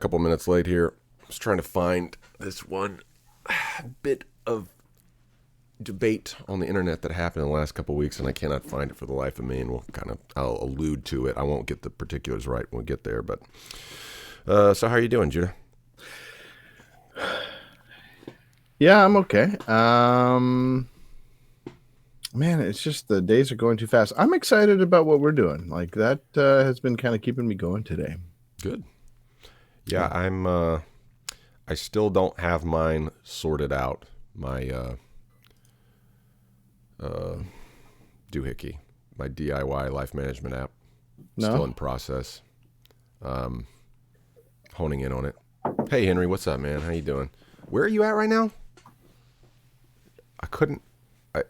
couple minutes late here. I was trying to find this one bit of debate on the internet that happened in the last couple of weeks, and I cannot find it for the life of me, and I'll allude to it. I won't get the particulars right when we get there, but so how are you doing, Judah? Yeah, I'm okay. Man, it's just the days are going too fast. I'm excited about what we're doing. Like that has been kind of keeping me going today. Good. Yeah, I still don't have mine sorted out. My Doohickey, my DIY life management app, still in process. Honing in on it. Hey Henry, what's up, man? How you doing? Where are you at right now?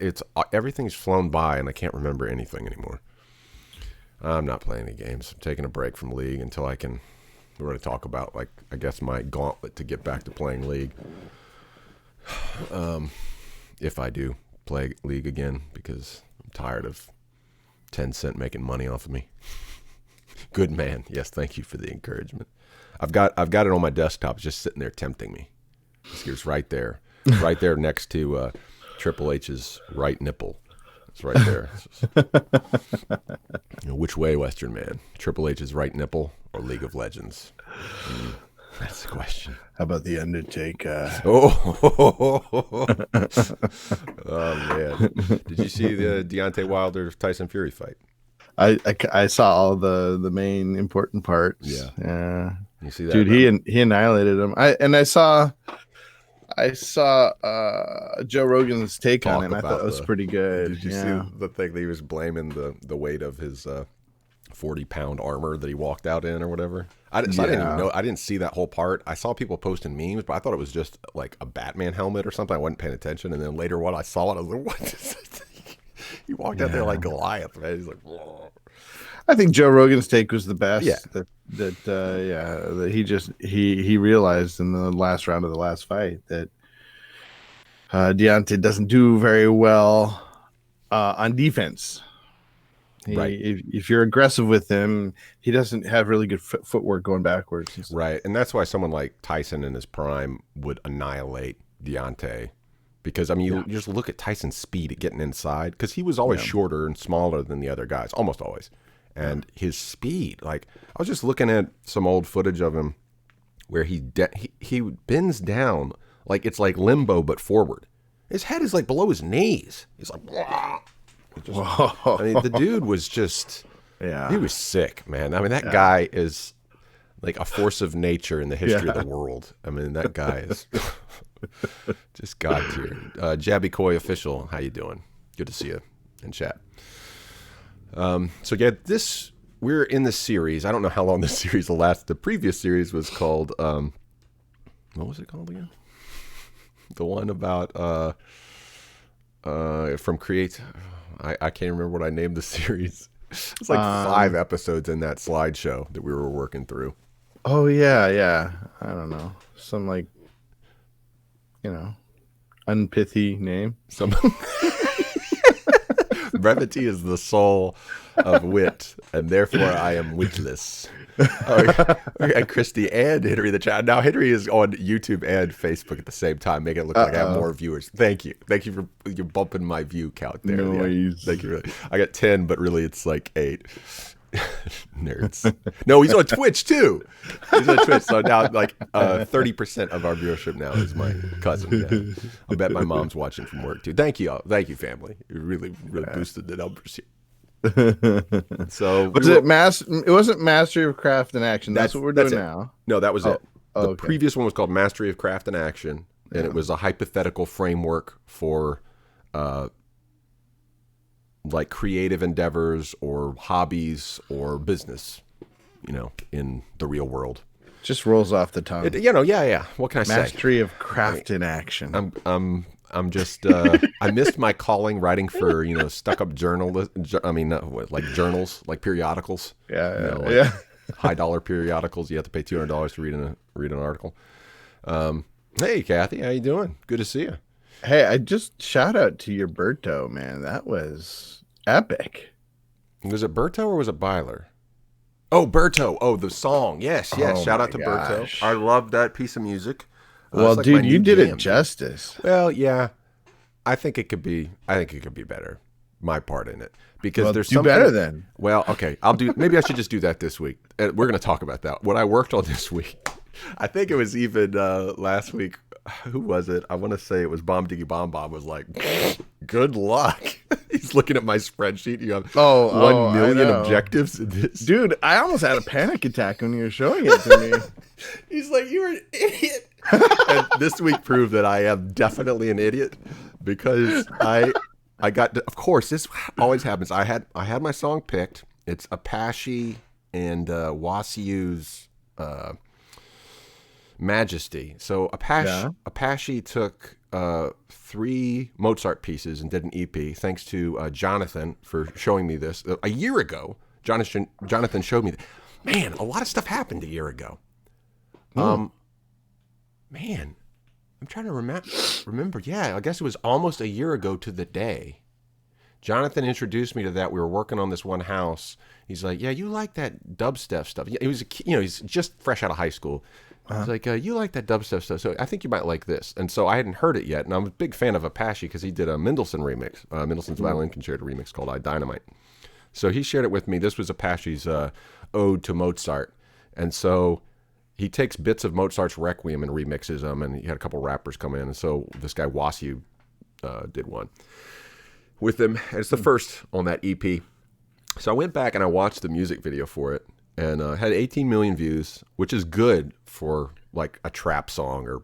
It's everything's flown by and I can't remember anything anymore. I'm not playing any games. I'm taking a break from League until we're going to talk about, like, I guess my gauntlet to get back to playing League. If I do play League again, because I'm tired of Tencent making money off of me. Good man. Yes, thank you for the encouragement. I've got it on my desktop, just sitting there tempting me. It's right there next to Triple H's right nipple. It's right there. Which way, Western man? Triple H's right nipple or League of Legends? That's the question. How about the Undertaker? Oh man! Did you see the Deontay Wilder Tyson Fury fight? I saw all the main important parts. Yeah. You see that, dude? He annihilated him. I saw Joe Rogan's take on it. And I thought it was pretty good. Did you see the thing that he was blaming the weight of his 40-pound armor that he walked out in or whatever? I didn't even know. I didn't see that whole part. I saw people posting memes, but I thought it was just like a Batman helmet or something. I wasn't paying attention, and then later when I saw it, I was like, "What is this?" He walked out there like Goliath, man. He's like, whoa. I think Joe Rogan's take was the best. Yeah. That he realized in the last round of the last fight that Deontay doesn't do very well on defense. Right. If you're aggressive with him, he doesn't have really good footwork going backwards. Right, and that's why someone like Tyson in his prime would annihilate Deontay. Because, I mean, you just look at Tyson's speed at getting inside, because he was always shorter and smaller than the other guys, almost always. And his speed, like, I was just looking at some old footage of him where he bends down, like it's like limbo but forward. His head is like below his knees. He's like, I mean, the dude was just, he was sick, man. I mean, that guy is like a force of nature in the history of the world. I mean, that guy is just God tier. Jabby Coy official, how you doing? Good to see you in chat. So yeah, we're in this series. I don't know how long this series will last. The previous series was called, what was it called again? The one about from Create. I can't remember what I named the series. It's like 5 episodes in that slideshow that we were working through. Oh yeah. I don't know. Some like, unpithy name. Brevity is the soul of wit, and therefore I am witless. And Christy and Henry the chat. Now Henry is on YouTube and Facebook at the same time, making it look like I have more viewers. Thank you for you bumping my view count there. Thank you. Really. I got 10, but really it's like 8. Nerds. No, he's on Twitch too. He's on Twitch, so now like 30% of our viewership now is my cousin. Yeah. I bet my mom's watching from work too. Thank you, family. You really boosted the numbers here. So it wasn't Mastery of Craft and Action. That's what we're doing now. No, that was it. The previous one was called Mastery of Craft and Action, and it was a hypothetical framework for like creative endeavors or hobbies or business, in the real world. Just rolls off the tongue. Yeah. What can I say? Mastery of Craft in Action. I'm just I missed my calling writing for stuck-up journals, like periodicals. High dollar periodicals. You have to pay $200 to read an article. Hey Kathy, how you doing? Good to see you. Hey, I just shout out to your Berto, man. That was epic. Was it Berto or was it Byler? Oh, Berto. Oh, the song. Yes, yes. Oh Shout my out to Berto. gosh. I love that piece of music. Well, It's like my dude, you new did it jam, dude. justice. Well, yeah. I think it could be. I think it could be better. My part in it, because Well, there's do better something. then. Well, okay. I'll do. Maybe I should just do that this week. We're going to talk about that. What I worked on this week. I think it was even last week. Who was it? I want to say it was Bomb Diggy Bomb Bomb was like, good luck. He's looking at my spreadsheet. You have Oh, 1 I million know. objectives in this. Dude, I almost had a panic attack when you were showing it to me. He's like, you're an idiot. And this week proved that I am definitely an idiot, because I got, of course, this always happens. I had my song picked. It's Apache and Wasiu's Majesty. So Apache took 3 Mozart pieces and did an EP. Thanks to Jonathan for showing me this a year ago. Jonathan showed me that. Man, a lot of stuff happened a year ago. Man, I'm trying to remember. Yeah, I guess it was almost a year ago to the day. Jonathan introduced me to that. We were working on this one house. He's like, "Yeah, you like that dubstep stuff." He was, he's just fresh out of high school. He's like, "You like that dubstep stuff, so I think you might like this." And so I hadn't heard it yet, and I'm a big fan of Apache because he did a Mendelssohn remix, Mendelssohn's Violin Concerto remix called "I Dynamite." So he shared it with me. This was Apache's ode to Mozart, and so he takes bits of Mozart's Requiem and remixes them, and he had a couple rappers come in, and so this guy Wasiu did one with him. And it's the first on that EP. So I went back and I watched the music video for it, and had 18 million views, which is good for like a trap song or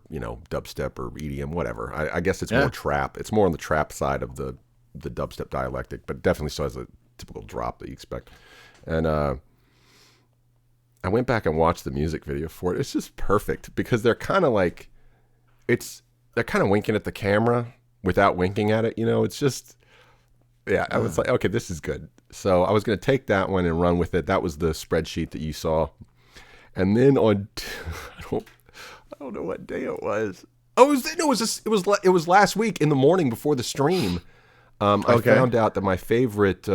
dubstep or EDM, whatever. I guess it's more trap. It's more on the trap side of the dubstep dialectic, but definitely still has a typical drop that you expect. And I went back and watched the music video for it. It's just perfect because they're kind of like, they're kind of winking at the camera without winking at it. It's just, yeah, I was like, okay, this is good. So I was going to take that one and run with it. That was the spreadsheet that you saw. And then on, I don't know what day it was. Oh, it was last week in the morning before the stream. I found out that my favorite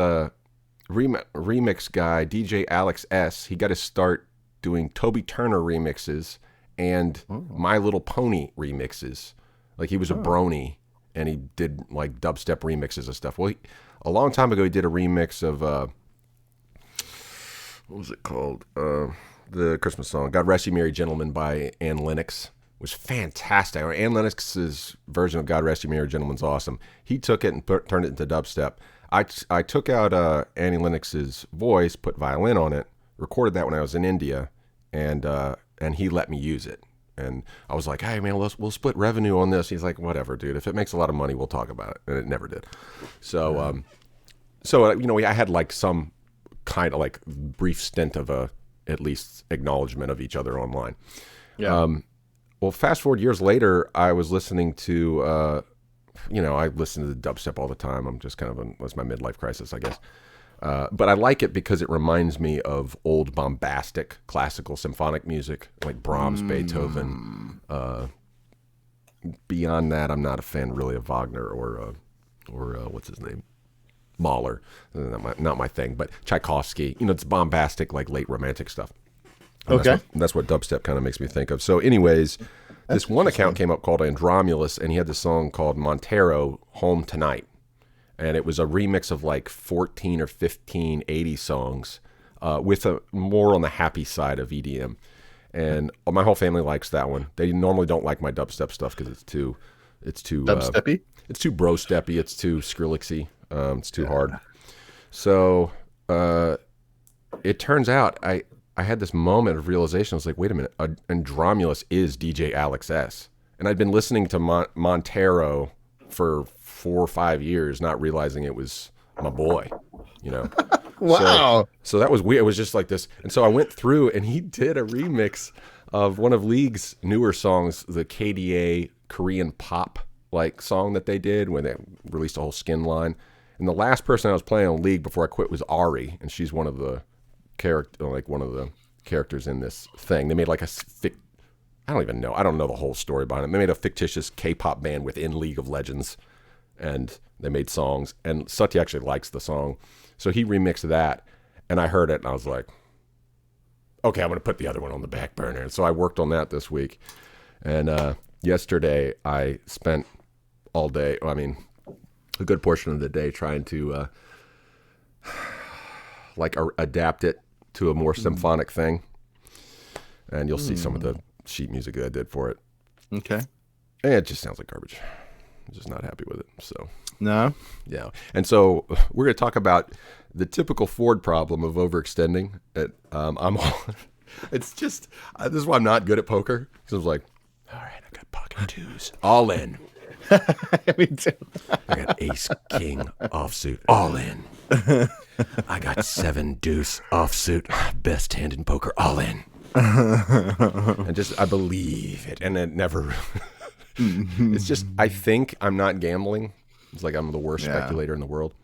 remix guy, DJ Alex S., he got to start doing Toby Turner remixes and My Little Pony remixes. Like he was a brony and he did like dubstep remixes and stuff. Well, a long time ago, he did a remix of, what was it called? The Christmas song, God Rest You Merry Gentlemen by Ann Lennox. Was fantastic. Ann Lennox's version of God Rest You Merry Gentlemen's awesome. He took it and turned it into dubstep. I took out Annie Lennox's voice, put violin on it, recorded that when I was in India, and he let me use it. And I was like, "Hey man, we'll split revenue on this." He's like, "Whatever, dude. If it makes a lot of money, we'll talk about it." And it never did. So, I had like some kind of like brief stint of at least acknowledgement of each other online. Yeah. Well, fast forward years later, I was listening to, I listen to the dubstep all the time. I'm just that's my midlife crisis, I guess. But I like it because it reminds me of old bombastic classical symphonic music like Brahms, Beethoven. Beyond that, I'm not a fan really of Wagner or what's his name? Mahler. Not my thing, but Tchaikovsky. It's bombastic, like late romantic stuff. And that's what dubstep kind of makes me think of. So anyways, this one account came up called Andromulus, and he had this song called Montero, Home Tonight. And it was a remix of like 14 or 15 80 songs with a more on the happy side of EDM. And my whole family likes that one. They normally don't like my dubstep stuff because it's too Dubsteppy? It's too bro-steppy. It's too Skrillexy. It's too hard. So it turns out I had this moment of realization. I was like, wait a minute, Andromulus is DJ Alex S. And I'd been listening to Montero for 4 or 5 years, not realizing it was my boy, Wow. So that was weird. It was just like this. And so I went through and he did a remix of one of League's newer songs, the KDA Korean pop like song that they did when they released a whole Skin line. And the last person I was playing on League before I quit was Ari, and she's one of the characters in this thing. They made like I don't know the whole story behind it. They made a fictitious K-pop band within League of Legends, and they made songs. And Satya actually likes the song, so he remixed that, and I heard it, and I was like, okay, I'm going to put the other one on the back burner. And so I worked on that this week. And yesterday I spent all day, a good portion of the day trying to adapt it to a more symphonic thing. And you'll see some of the sheet music that I did for it. Okay. And it just sounds like garbage. I'm just not happy with it. So No. yeah. And so we're going to talk about the typical Ford problem of overextending. It's just, this is why I'm not good at poker. Because I was like, all right, I got pocket twos, all in. Me too. I got ace, king, offsuit, all in. I got 7 deuce, offsuit, best hand in poker, all in. And just, I believe it. And it never, it's just, I think I'm not gambling. It's like I'm the worst speculator in the world.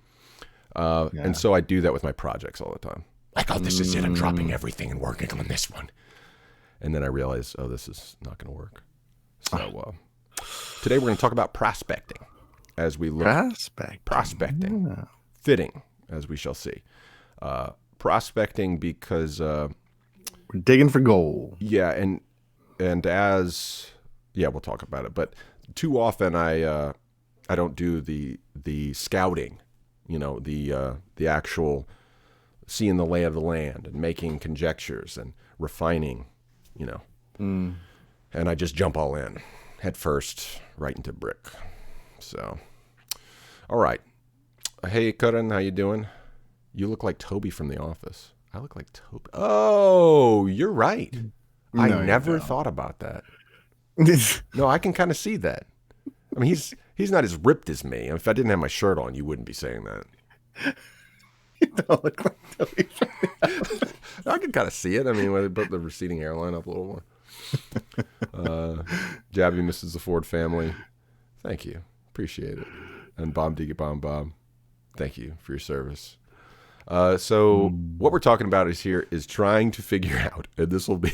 And so I do that with my projects all the time. Like, oh, this is it. I'm dropping everything and working on this one. And then I realize, oh, this is not going to work. So today we're going to talk about prospecting as we look. Prospecting. Yeah. Fitting, as we shall see. Prospecting because... we're digging for gold. Yeah, and we'll talk about it. But too often I don't do the scouting, the actual seeing the lay of the land and making conjectures and refining, and I just jump all in head first right into brick. So, all right. Hey, Karan, how you doing? You look like Toby from The Office. I look like Toby. Oh, you're right. I never thought about that. No, I can kind of see that. I mean, he's not as ripped as me. If I didn't have my shirt on, you wouldn't be saying that. You don't look like Toby. I can kind of see it. I mean, when they put the receding hairline up a little more. Jabby misses the Ford family. Thank you. Appreciate it. And Bomb Diggy Bomb Bomb. Thank you for your service. So what we're talking about is trying to figure out, and this will be,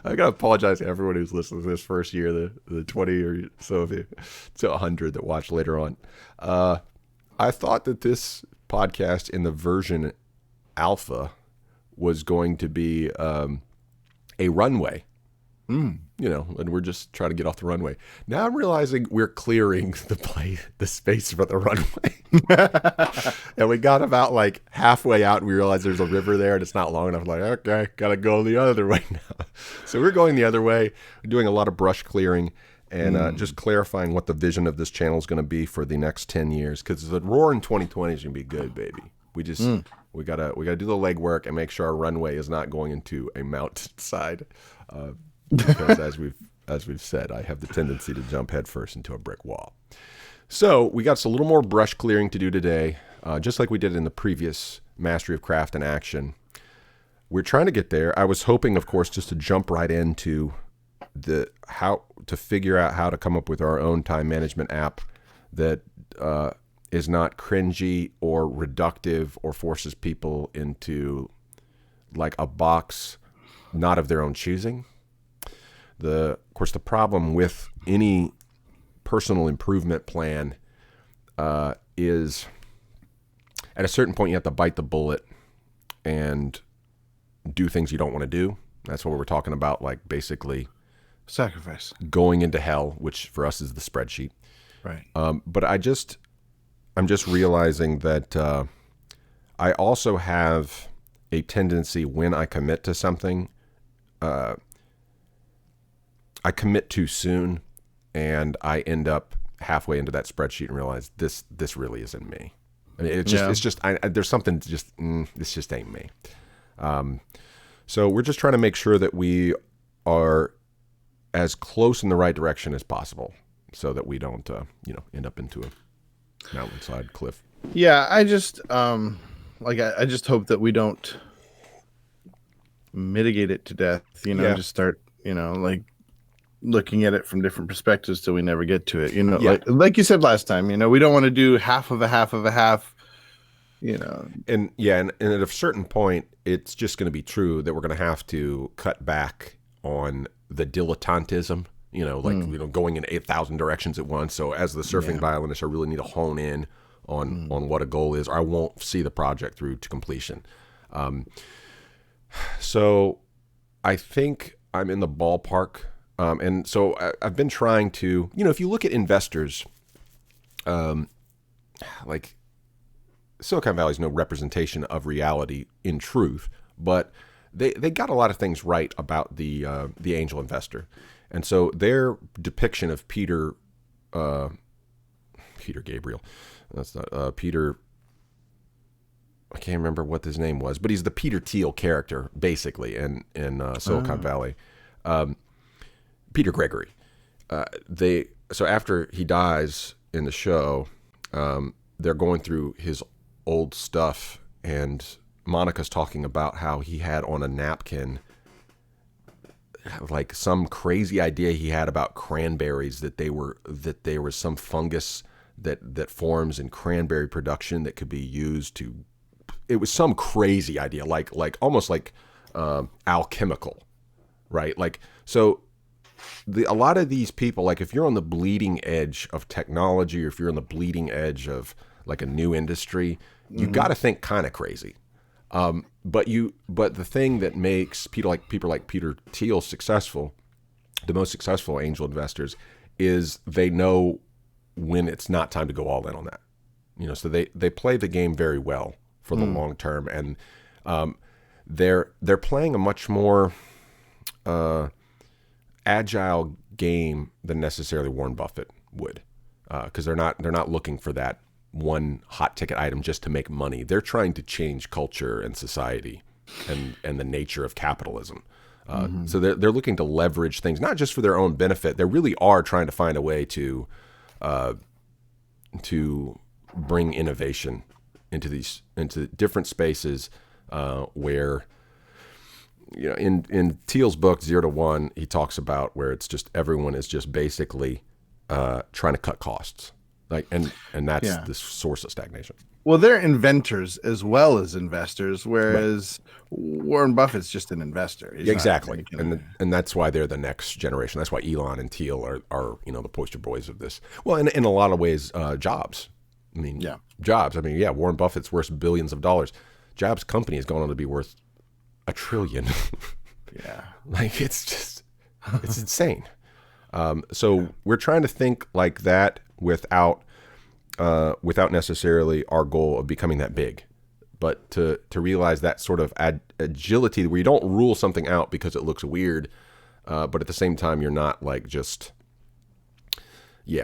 I gotta apologize to everyone who's listening to this first year, the 20 or so of you to 100 that watch later on. I thought that this podcast in the version alpha was going to be a runway. And we're just trying to get off the runway. Now I'm realizing we're clearing the space for the runway. And we got about like halfway out and we realized there's a river there and it's not long enough. I'm like, okay, gotta go the other way now. So we're going the other way. We're doing a lot of brush clearing and just clarifying what the vision of this channel is going to be for the next 10 years. Because the roar in 2020 is going to be good, baby. We just we gotta do the legwork and make sure our runway is not going into a mountainside. Because as we've said, I have the tendency to jump headfirst into a brick wall. So we got a little more brush clearing to do today, just like we did in the previous Mastery of Craft in Action. We're trying to get there. I was hoping, of course, just to jump right into how to figure out how to come up with our own time management app that is not cringy or reductive or forces people into like a box not of their own choosing. Of course, the problem with any personal improvement plan is at a certain point you have to bite the bullet and do things you don't want to do. That's what we're talking about, like basically sacrifice, going into hell, which for us is the spreadsheet. Right. But I'm just realizing that I also have a tendency when I commit to something, I commit too soon, and I end up halfway into that spreadsheet and realize this really isn't me. I mean, it's just there's something just this just ain't me. So we're just trying to make sure that we are as close in the right direction as possible, so that we don't end up into a mountainside cliff. Yeah, I just I just hope that we don't mitigate it to death. Just start looking at it from different perspectives till we never get to it. Like you said last time, we don't want to do half of a half of a half, And at a certain point, it's just going to be true that we're going to have to cut back on the dilettantism, going in 8,000 directions at once. So as the surfing violinist, I really need to hone in on what a goal is, or I won't see the project through to completion. So I think I'm in the ballpark. And so I've been trying to, if you look at investors, like Silicon Valley is no representation of reality in truth, but they got a lot of things right about the angel investor. And so their depiction of Peter Gabriel, that's not Peter. I can't remember what his name was, but he's the Peter Thiel character basically in Silicon Valley. Peter Gregory. So after he dies in the show, they're going through his old stuff, and Monica's talking about how he had on a napkin like some crazy idea he had about cranberries, that there was some fungus that forms in cranberry production that could be used to. It was some crazy idea, like almost like alchemical, right? Like so. A lot of these people, like if you're on the bleeding edge of technology, or if you're on the bleeding edge of like a new industry, you got to think kind of crazy. But the thing that makes people like Peter Thiel successful, the most successful angel investors, is they know when it's not time to go all in on that. So they play the game very well for the long term, and they're playing a much more agile game than necessarily Warren Buffett would, because they're not looking for that one hot ticket item just to make money. They're trying to change culture and society and the nature of capitalism. So they're looking to leverage things not just for their own benefit. They really are trying to find a way to bring innovation into different spaces where. In Thiel's book 0 to 1, he talks about where it's just everyone is just basically trying to cut costs, and that's the source of stagnation. Well, they're inventors as well as investors, whereas Warren Buffett's just an investor. He's exactly, and that's why they're the next generation. That's why Elon and Thiel are the poster boys of this. Well, in a lot of ways, Jobs. Jobs. Warren Buffett's worth billions of dollars. Jobs' company has gone on to be worth $1 trillion. It's insane. So we're trying to think like that without necessarily our goal of becoming that big, but to realize that sort of agility where you don't rule something out because it looks weird, but at the same time you're not like just. You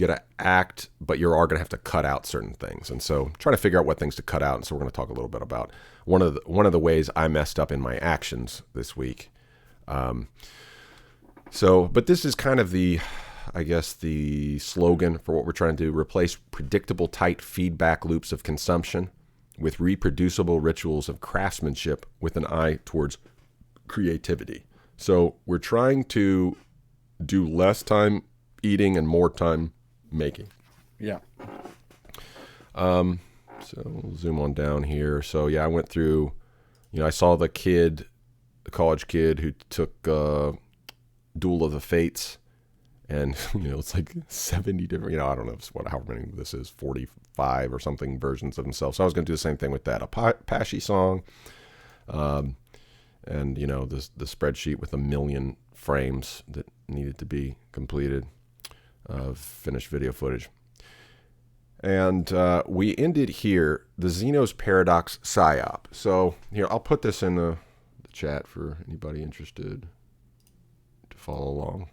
gotta act, but you are gonna have to cut out certain things, and so trying to figure out what things to cut out. And so we're gonna talk a little bit about one of the ways I messed up in my actions this week. But this is kind of the slogan for what we're trying to do: replace predictable, tight feedback loops of consumption with reproducible rituals of craftsmanship with an eye towards creativity. So we're trying to do less time eating and more time making. So we'll zoom on down here. So I went through, I saw the college kid who took Duel of the Fates, and it's like 70 different, I don't know however many this is, 45 or something versions of himself. So I was going to do the same thing with that Apache song, and the spreadsheet with 1 million frames that needed to be completed of finished video footage. And we ended here, the Zeno's Paradox PSYOP. So here, I'll put this in the chat for anybody interested to follow along.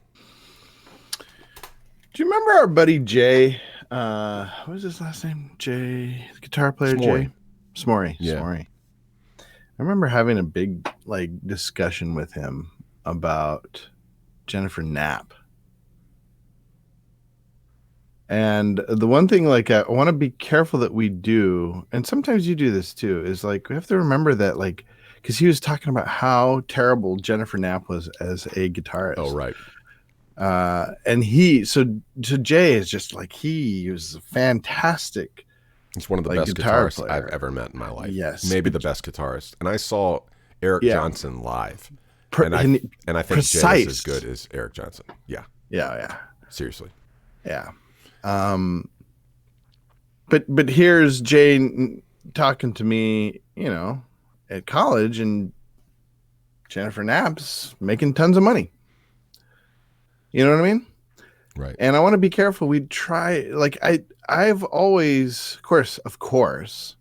Do you remember our buddy Jay? What was his last name? Jay, the guitar player. Smorey. Jay Smorey. Yeah. Smorey. I remember having a big discussion with him about Jennifer Knapp. And the one thing I want to be careful that we do, and sometimes you do this too, is we have to remember that because he was talking about how terrible Jennifer Knapp was as a guitarist. Oh, right. And so Jay is just he was a fantastic. He's one of the best guitarists player I've ever met in my life. Yes. Maybe the best guitarist. And I saw Eric Johnson live. And I think precise. Jay is as good as Eric Johnson. Yeah. Yeah. Seriously. Yeah. But here's Jay talking to me, at college, and Jennifer Knapp's making tons of money. You know what I mean? Right. And I want to be careful. We try, like, I've always, of course,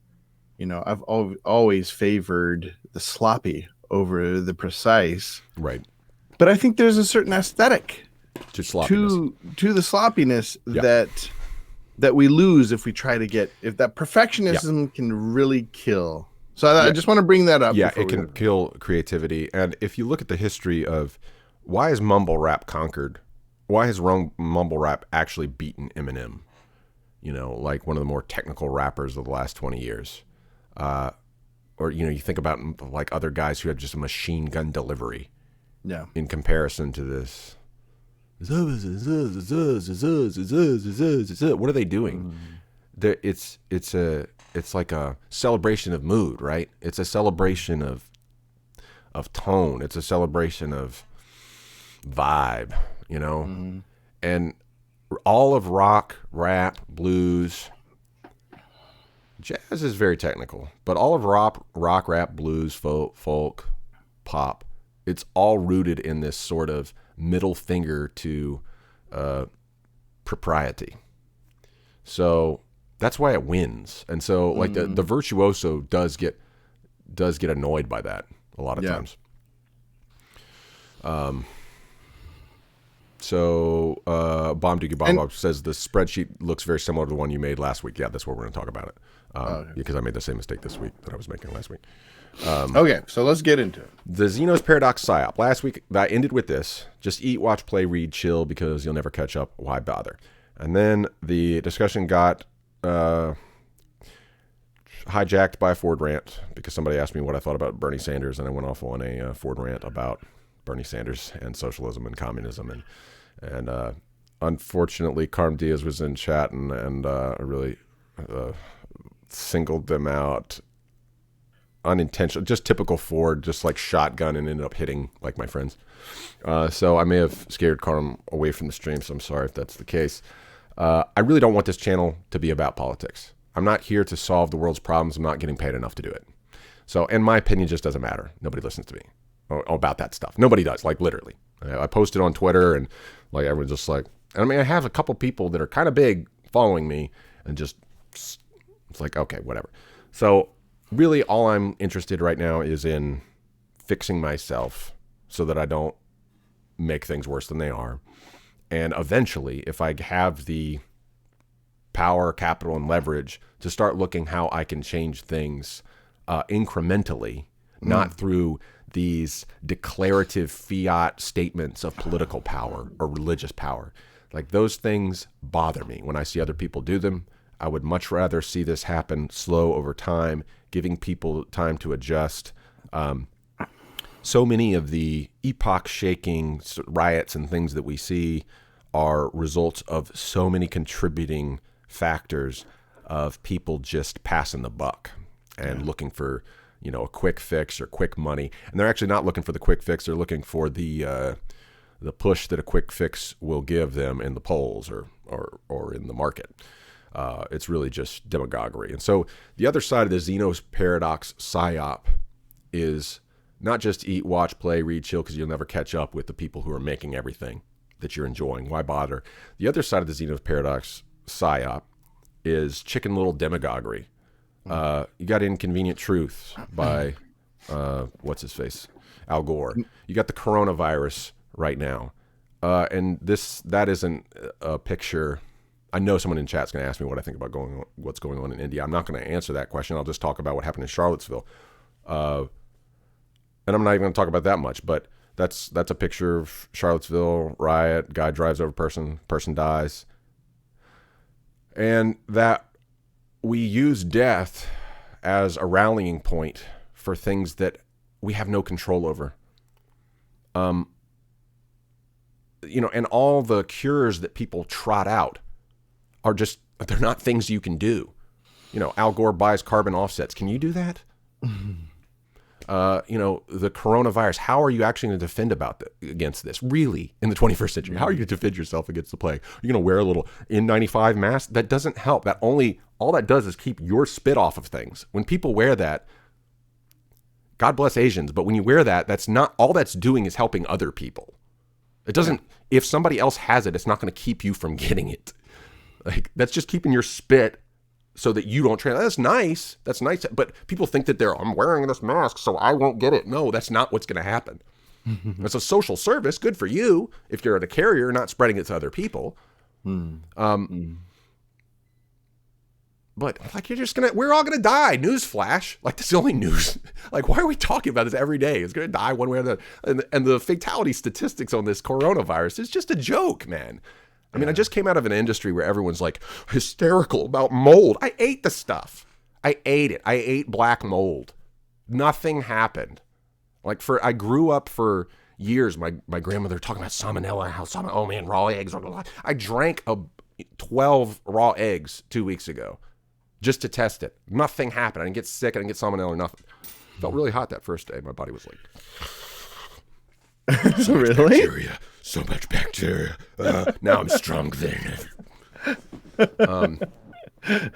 you know, I've always favored the sloppy over the precise. Right. But I think there's a certain aesthetic To sloppiness. to the sloppiness Yeah. that we lose if we try to get, if that perfectionism can really kill. So I just want to bring that up. Yeah, it can kill creativity. And if you look at the history of why has mumble rap conquered, why has mumble rap actually beaten Eminem? You know, like one of the more technical rappers of the last 20 years. Or, you know, you think about like other guys who have just a machine gun delivery. Yeah. In comparison to this. What are they doing? It's like a celebration of mood, right? It's a celebration of tone. It's a celebration of vibe, you know? Mm-hmm. And all of rock, rap, blues, jazz is very technical, but all of rock, rap, blues, folk, pop, it's all rooted in this sort of middle finger to propriety. So that's why it wins. And so like the virtuoso does get annoyed by that a lot of times. So Bomb Doogie Bomb says the spreadsheet looks very similar to the one you made last week. Yeah, that's what we're going to talk about it. Because I made the same mistake this week that I was making last week. Okay, so let's get into it. The Zeno's Paradox PSYOP. Last week, I ended with this. Just eat, watch, play, read, chill, because you'll never catch up. Why bother? And then the discussion got hijacked by a Ford rant because somebody asked me what I thought about Bernie Sanders, and I went off on a Ford rant about Bernie Sanders and socialism and communism. And unfortunately, Carm Diaz was in chat, and I really singled them out. Unintentional, just typical Ford, just like shotgun and ended up hitting like my friends. So I may have scared Carm away from the stream, so I'm sorry if that's the case. I really don't want this channel to be about politics. I'm not here to solve the world's problems. I'm not getting paid enough to do it. So, and my opinion just doesn't matter. Nobody listens to me about that stuff. Nobody does, like literally. I posted on Twitter and like everyone's just like, I mean, I have a couple people that are kind of big following me and just, it's like, okay, whatever. So really all I'm interested right now is in fixing myself so that I don't make things worse than they are. And eventually, if I have the power, capital, and leverage to start looking how I can change things incrementally, not through these declarative fiat statements of political power or religious power. Like those things bother me when I see other people do them. I would much rather see this happen slow over time, giving people time to adjust. So many of the epoch-shaking riots and things that we see are results of so many contributing factors of people just passing the buck and looking for, you know, a quick fix or quick money. And they're actually not looking for the quick fix. They're looking for the push that a quick fix will give them in the polls or in the market. It's really just demagoguery. And so the other side of the Zeno's Paradox PSYOP is not just eat, watch, play, read, chill, because you'll never catch up with the people who are making everything that you're enjoying. Why bother? The other side of the Zeno's Paradox PSYOP is chicken little demagoguery. You got Inconvenient Truth by, what's his face? Al Gore. You got the coronavirus right now. And that isn't a picture. I know someone in chat's going to ask me what I think about what's going on in India. I'm not going to answer that question. I'll just talk about what happened in Charlottesville. And I'm not even going to talk about that much, but that's a picture of Charlottesville riot. Guy drives over person dies. And that we use death as a rallying point for things that we have no control over. You know, and all the cures that people trot out are just, they're not things you can do. You know, Al Gore buys carbon offsets. Can you do that? You know, the coronavirus, how are you actually going to defend against this? Really, in the 21st century, how are you going to defend yourself against the plague? Are you going to wear a little N95 mask? That doesn't help. All that does is keep your spit off of things. When people wear that, God bless Asians, but when you wear that, that's not all that's doing is helping other people. It doesn't, if somebody else has it, it's not going to keep you from getting it. Like, that's just keeping your spit so that you don't That's nice. That's nice. But people think that I'm wearing this mask so I won't get it. No, that's not what's going to happen. It's a social service. Good for you if you're the carrier, not spreading it to other people. But like, we're all gonna die. Newsflash. Like, that's the only news. Like, why are we talking about this every day? It's gonna die one way or the other. And the fatality statistics on this coronavirus is just a joke, man. I mean, I just came out of an industry where everyone's like hysterical about mold. I ate the stuff. I ate it. I ate black mold. Nothing happened. Like, I grew up for years. My grandmother talking about salmonella, oh man, raw eggs. Blah, blah, blah. I drank 12 raw eggs 2 weeks ago. Just to test it. Nothing happened. I didn't get sick. I didn't get salmonella or nothing. Felt really hot that first day. My body was like, really? So much bacteria. Now I'm stronger than ever.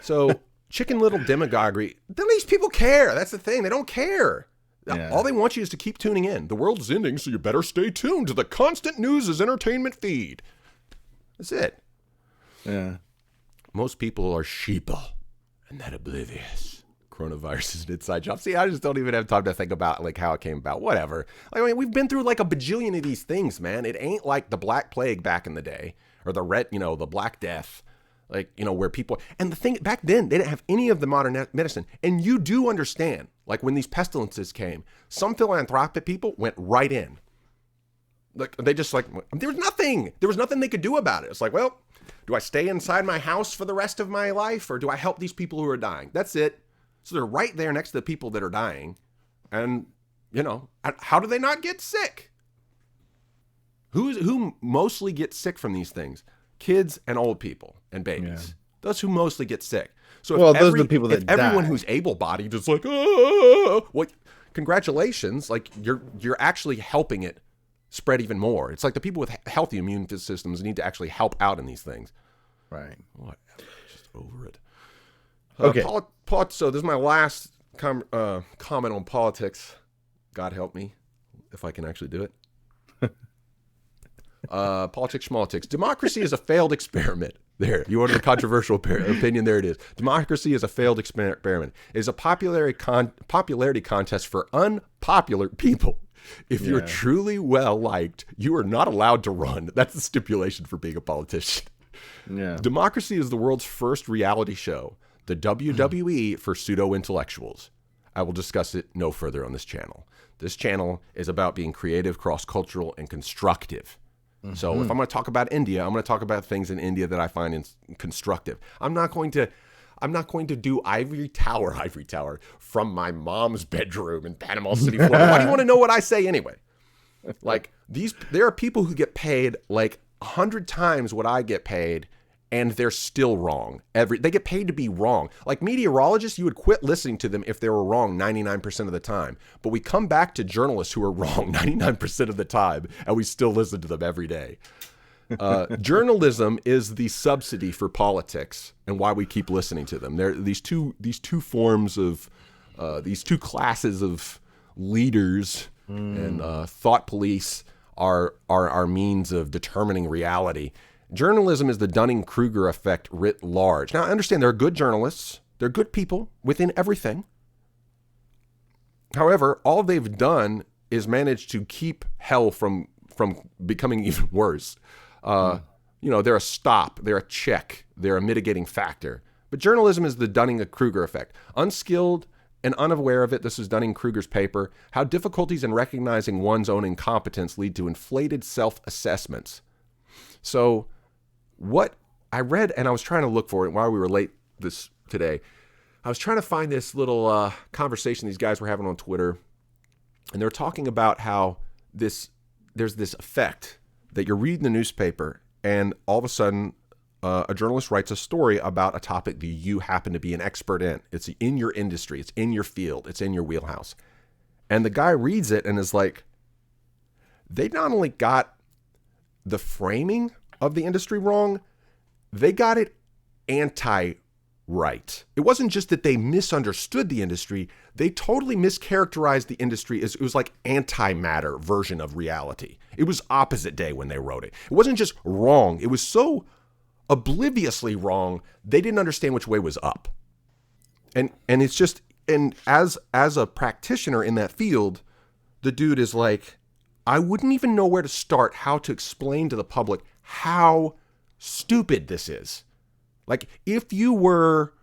So Chicken Little demagoguery. Then these people care. That's the thing. They don't care. Yeah. All they want you is to keep tuning in. The world's ending, so you better stay tuned to the Constant News' entertainment feed. That's it. Yeah. Most people are sheeple. And that oblivious. Coronavirus is an inside job. See, I just don't even have time to think about like how it came about. Whatever. I mean, we've been through like a bajillion of these things, man. It ain't like the Black Plague back in the day or the the Black Death, like, where people. And the thing back then, they didn't have any of the modern medicine. And you do understand, like when these pestilences came, some philanthropic people went right in. Like they just there was nothing they could do about it. It's like, well, do I stay inside my house for the rest of my life or do I help these people who are dying? That's it. So they're right there next to the people that are dying. And, how do they not get sick? Who mostly gets sick from these things? Kids and old people and babies. Yeah. Those who mostly get sick. So those are the people that everyone die. Who's able-bodied is like, congratulations. Like you're actually helping it spread even more. It's like the people with healthy immune systems need to actually help out in these things. Right. Whatever. Just over it. Okay. So this is my last comment on politics. God help me if I can actually do it. Politics, schmaltics. Democracy is a failed experiment. There. You wanted a controversial opinion. There it is. Democracy is a failed experiment. It is a popularity contest for unpopular people. If you're truly well liked, you are not allowed to run. That's the stipulation for being a politician. Yeah. Democracy is the world's first reality show, the WWE for pseudo-intellectuals. I will discuss it no further on this channel. This channel is about being creative, cross-cultural, and constructive. Mm-hmm. So if I'm going to talk about India, I'm going to talk about things in India that I find constructive. I'm not going to do ivory tower from my mom's bedroom in Panama City, Florida. Why do you want to know what I say anyway? Like there are people who get paid like 100 times what I get paid, and they're still wrong. They get paid to be wrong. Like meteorologists, you would quit listening to them if they were wrong 99% of the time. But we come back to journalists who are wrong 99% of the time, and we still listen to them every day. Journalism is the subsidy for politics, and why we keep listening to them. There, these two forms of, these two classes of leaders and thought police are our means of determining reality. Journalism is the Dunning-Kruger effect writ large. Now, I understand there are good journalists. They're good people within everything. However, all they've done is manage to keep hell from becoming even worse. They're a stop, they're a check, they're a mitigating factor. But journalism is the Dunning-Kruger effect. Unskilled and unaware of it, this is Dunning-Kruger's paper, how difficulties in recognizing one's own incompetence lead to inflated self-assessments. So what I read, and I was trying to look for it while we were late this today, I was trying to find this little conversation these guys were having on Twitter, and they're talking about how there's this effect that you're reading the newspaper and all of a sudden a journalist writes a story about a topic that you happen to be an expert in. It's in your industry. It's in your field. It's in your wheelhouse. And the guy reads it and is like, they not only got the framing of the industry wrong, they got it anti-wrong. right. It wasn't just that they misunderstood the industry, they totally mischaracterized the industry as it was like antimatter version of reality. It was opposite day when they wrote it. It wasn't just wrong. It was so obliviously wrong, they didn't understand which way was up. And it's just, and as a practitioner in that field, the dude is like, I wouldn't even know where to start, how to explain to the public how stupid this is. Like, if you were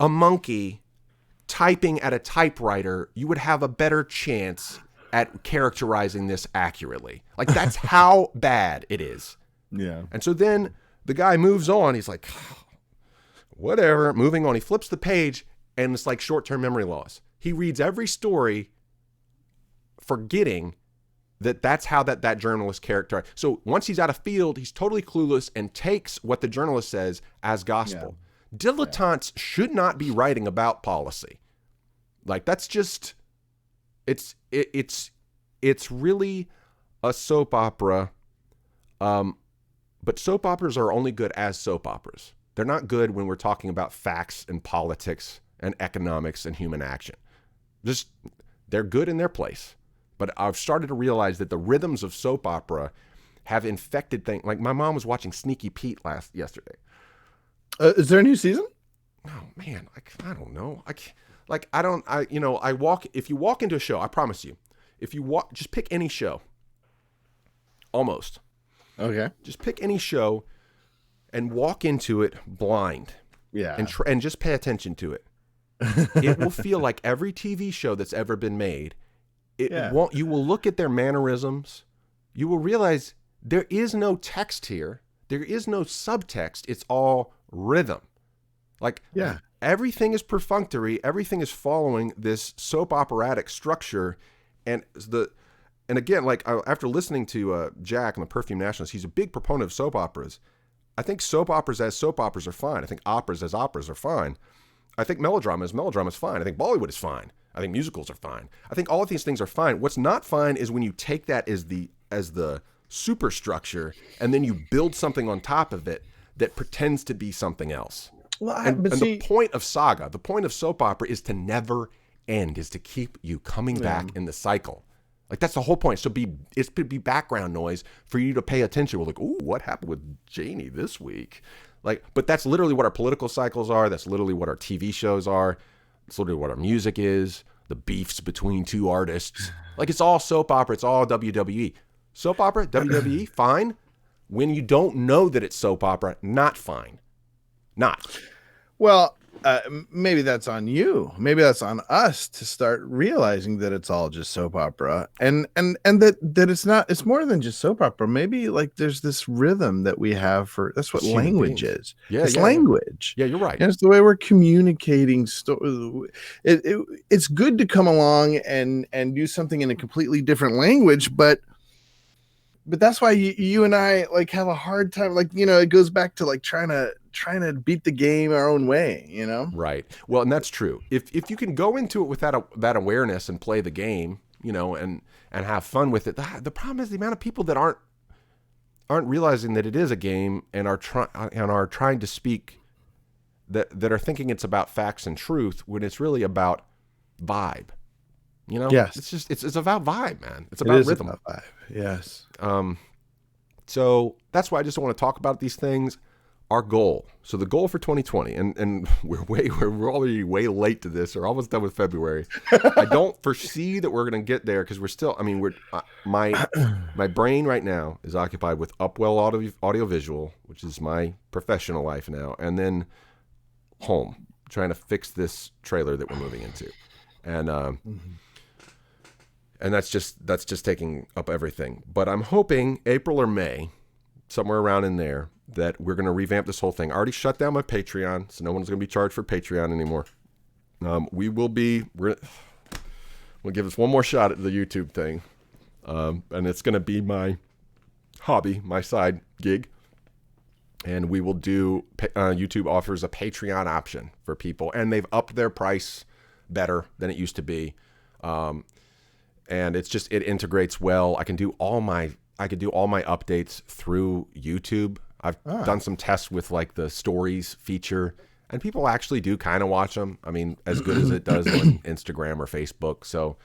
a monkey typing at a typewriter, you would have a better chance at characterizing this accurately. Like, that's how bad it is. Yeah. And so then the guy moves on. He's like, whatever, moving on. He flips the page, and it's like short-term memory loss. He reads every story, forgetting that that's how that journalist characterized. So once he's out of field, he's totally clueless and takes what the journalist says as gospel. Yeah. Dilettantes should not be writing about policy. Like, that's just, it's really a soap opera. But soap operas are only good as soap operas. They're not good when we're talking about facts and politics and economics and human action. Just, they're good in their place. But I've started to realize that the rhythms of soap opera have infected things. Like, my mom was watching Sneaky Pete yesterday. Is there a new season? Oh man, I don't know. If you walk into a show, I promise you, if you walk, just pick any show. Almost. Okay. Just pick any show and walk into it blind. Yeah. And just pay attention to it. It will feel like every TV show that's ever been made. You will look at their mannerisms. You will realize there is no text here. There is no subtext. It's all rhythm. Like, everything is perfunctory. Everything is following this soap operatic structure. And again, like, after listening to Jack and the Perfume Nationalist, he's a big proponent of soap operas. I think soap operas as soap operas are fine. I think operas as operas are fine. I think melodrama is fine. I think Bollywood is fine. I think musicals are fine. I think all of these things are fine. What's not fine is when you take that as the superstructure and then you build something on top of it that pretends to be something else. Well, the point of saga, the point of soap opera is to never end, is to keep you coming back in the cycle. Like, that's the whole point. So it's to be background noise for you to pay attention. We're like, ooh, what happened with Janie this week? Like, but that's literally what our political cycles are. That's literally what our TV shows are. It's literally what our music is. The beefs between two artists. Like, it's all soap opera. It's all WWE. Soap opera, WWE, fine. When you don't know that it's soap opera, not fine. Not. Well, maybe that's on you. Maybe that's on us to start realizing that it's all just soap opera, and that it's not. It's more than just soap opera. Maybe, like, there's this rhythm that we have for. That's what language is. Yeah, it's language. Yeah, you're right. And it's the way we're communicating. It's good to come along and do something in a completely different language, but that's why you and I, like, have a hard time. Like, it goes back to, like, trying to beat the game our own way, Right. Well, and that's true. If you can go into it with that awareness and play the game, and have fun with it. The problem is the amount of people that aren't realizing that it is a game and are trying to speak that are thinking it's about facts and truth when it's really about vibe. Yes. It's about vibe, man. It's about rhythm. About vibe. Yes. So that's why I just want to talk about these things. Our goal. So the goal for 2020, and we're already way late to this. We're almost done with February. I don't foresee that we're going to get there because we're still. I mean, my brain right now is occupied with Upwell Audiovisual, which is my professional life now, and then home, trying to fix this trailer that we're moving into, and that's just taking up everything. But I'm hoping April or May, somewhere around in there, that we're going to revamp this whole thing. I already shut down my Patreon, so no one's going to be charged for Patreon anymore. We'll give us one more shot at the YouTube thing. And it's going to be my hobby, my side gig. And we will do, YouTube offers a Patreon option for people, and they've upped their price better than it used to be. And it integrates well. I can do all my updates through YouTube. I've done some tests with, like, the stories feature, and people actually do kind of watch them. I mean, as good as it does on Instagram or Facebook. So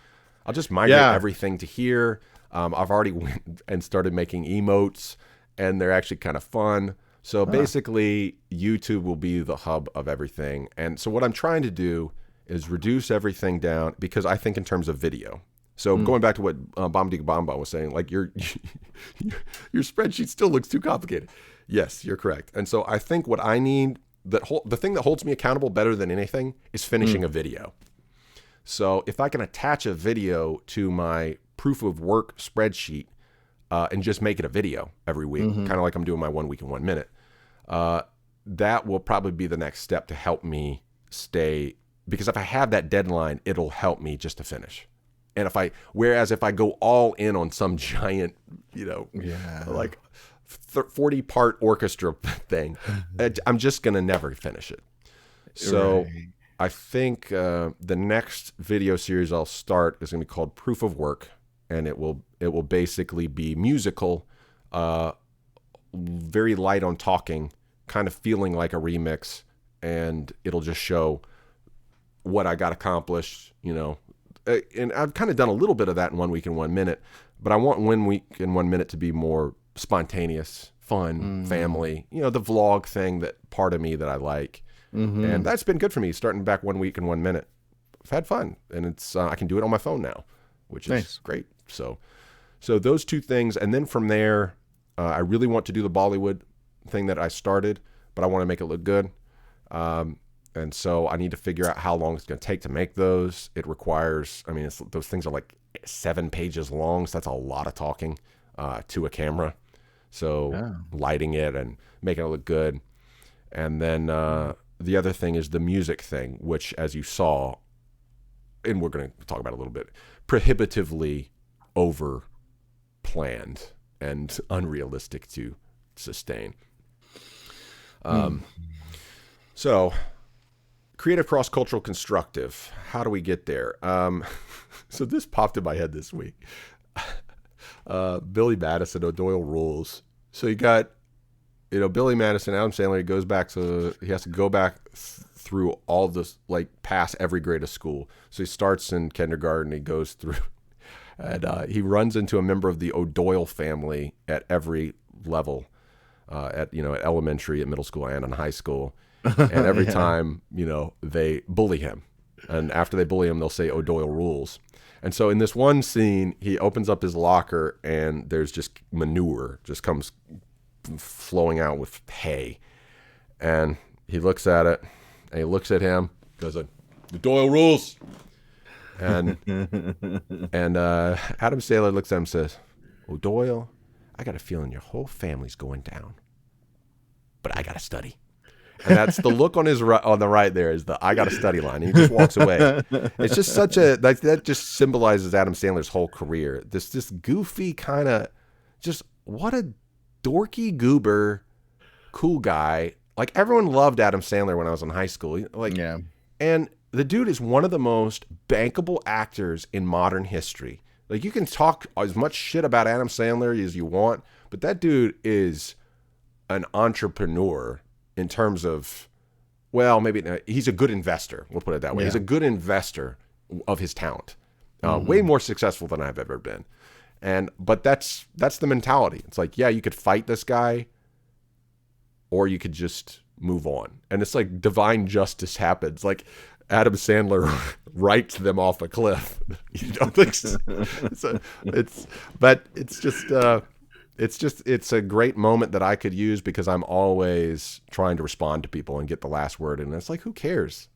I'll just migrate everything to here. I've already went and started making emotes, and they're actually kind of fun. So basically, YouTube will be the hub of everything. And so what I'm trying to do is reduce everything down, because I think in terms of video. So going back to what Bombadiga Bomba was saying, like your spreadsheet still looks too complicated. Yes, you're correct. And so I think what I need, the thing that holds me accountable better than anything is finishing a video. So if I can attach a video to my proof of work spreadsheet and just make it a video every week, kind of like I'm doing my 1 week in 1 minute, that will probably be the next step to help me stay, because if I have that deadline, it'll help me just to finish. And whereas if I go all in on some giant, like 40-part orchestra thing, I'm just going to never finish it. So I think the next video series I'll start is going to be called Proof of Work, and it will basically be musical, very light on talking, kind of feeling like a remix, and it'll just show what I got accomplished, and I've kind of done a little bit of that in 1 week in 1 minute, but I want 1 week in 1 minute to be more spontaneous, fun, family, the vlog thing, that part of me that I like. And that's been good for me, starting back 1 week in 1 minute. I've had fun, and it's I can do it on my phone now, which is great. So those two things, and then from there, I really want to do the Bollywood thing that I started, but I want to make it look good. And so I need to figure out how long it's going to take to make those. It requires, those things are like 7 pages long, so that's a lot of talking to a camera. So lighting it and making it look good. And then the other thing is the music thing, which, as you saw, and we're going to talk about it a little bit, prohibitively over planned and unrealistic to sustain. So creative, cross-cultural, constructive. How do we get there? So this popped in my head this week. Billy Madison, O'Doyle rules. So you got, Billy Madison, Adam Sandler, he has to go back through all this, like pass every grade of school. So he starts in kindergarten, he goes through, and he runs into a member of the O'Doyle family at every level, at elementary, at middle school, and in high school. And every time, they bully him. And after they bully him, they'll say O'Doyle rules. And so in this one scene, he opens up his locker and there's just manure, just comes flowing out with hay. And he looks at it, and he looks at him, goes like, O'Doyle rules. And Adam Sandler looks at him and says, O'Doyle, I got a feeling your whole family's going down, but I got to study. And that's the look on his on the right there is the I got to study line. And he just walks away. It's just such that just symbolizes Adam Sandler's whole career. This goofy kind of, just what a dorky goober, cool guy. Like, everyone loved Adam Sandler when I was in high school. And the dude is one of the most bankable actors in modern history. Like, you can talk as much shit about Adam Sandler as you want, but that dude is an entrepreneur. In terms of, well, maybe he's a good investor. We'll put it that way. He's a good investor of his talent. Way more successful than I've ever been. But that's the mentality. It's like, yeah, you could fight this guy, or you could just move on. And it's like divine justice happens. Like, Adam Sandler writes them off a cliff. It's a great moment that I could use, because I'm always trying to respond to people and get the last word. And it's like, who cares?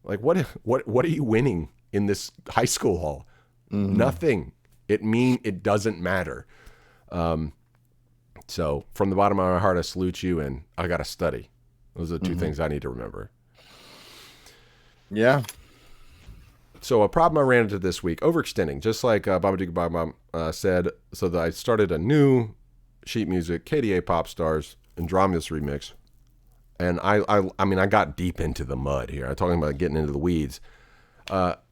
Like, what are you winning in this high school hall? Nothing. It doesn't matter. So from the bottom of my heart, I salute you, and I got to study. Those are the two things I need to remember. Yeah. So a problem I ran into this week, overextending, just like Bombadiga Bomba said. So that I started a new sheet music, KDA Pop Stars, Andromeda's remix. And I got deep into the mud here. I'm talking about getting into the weeds.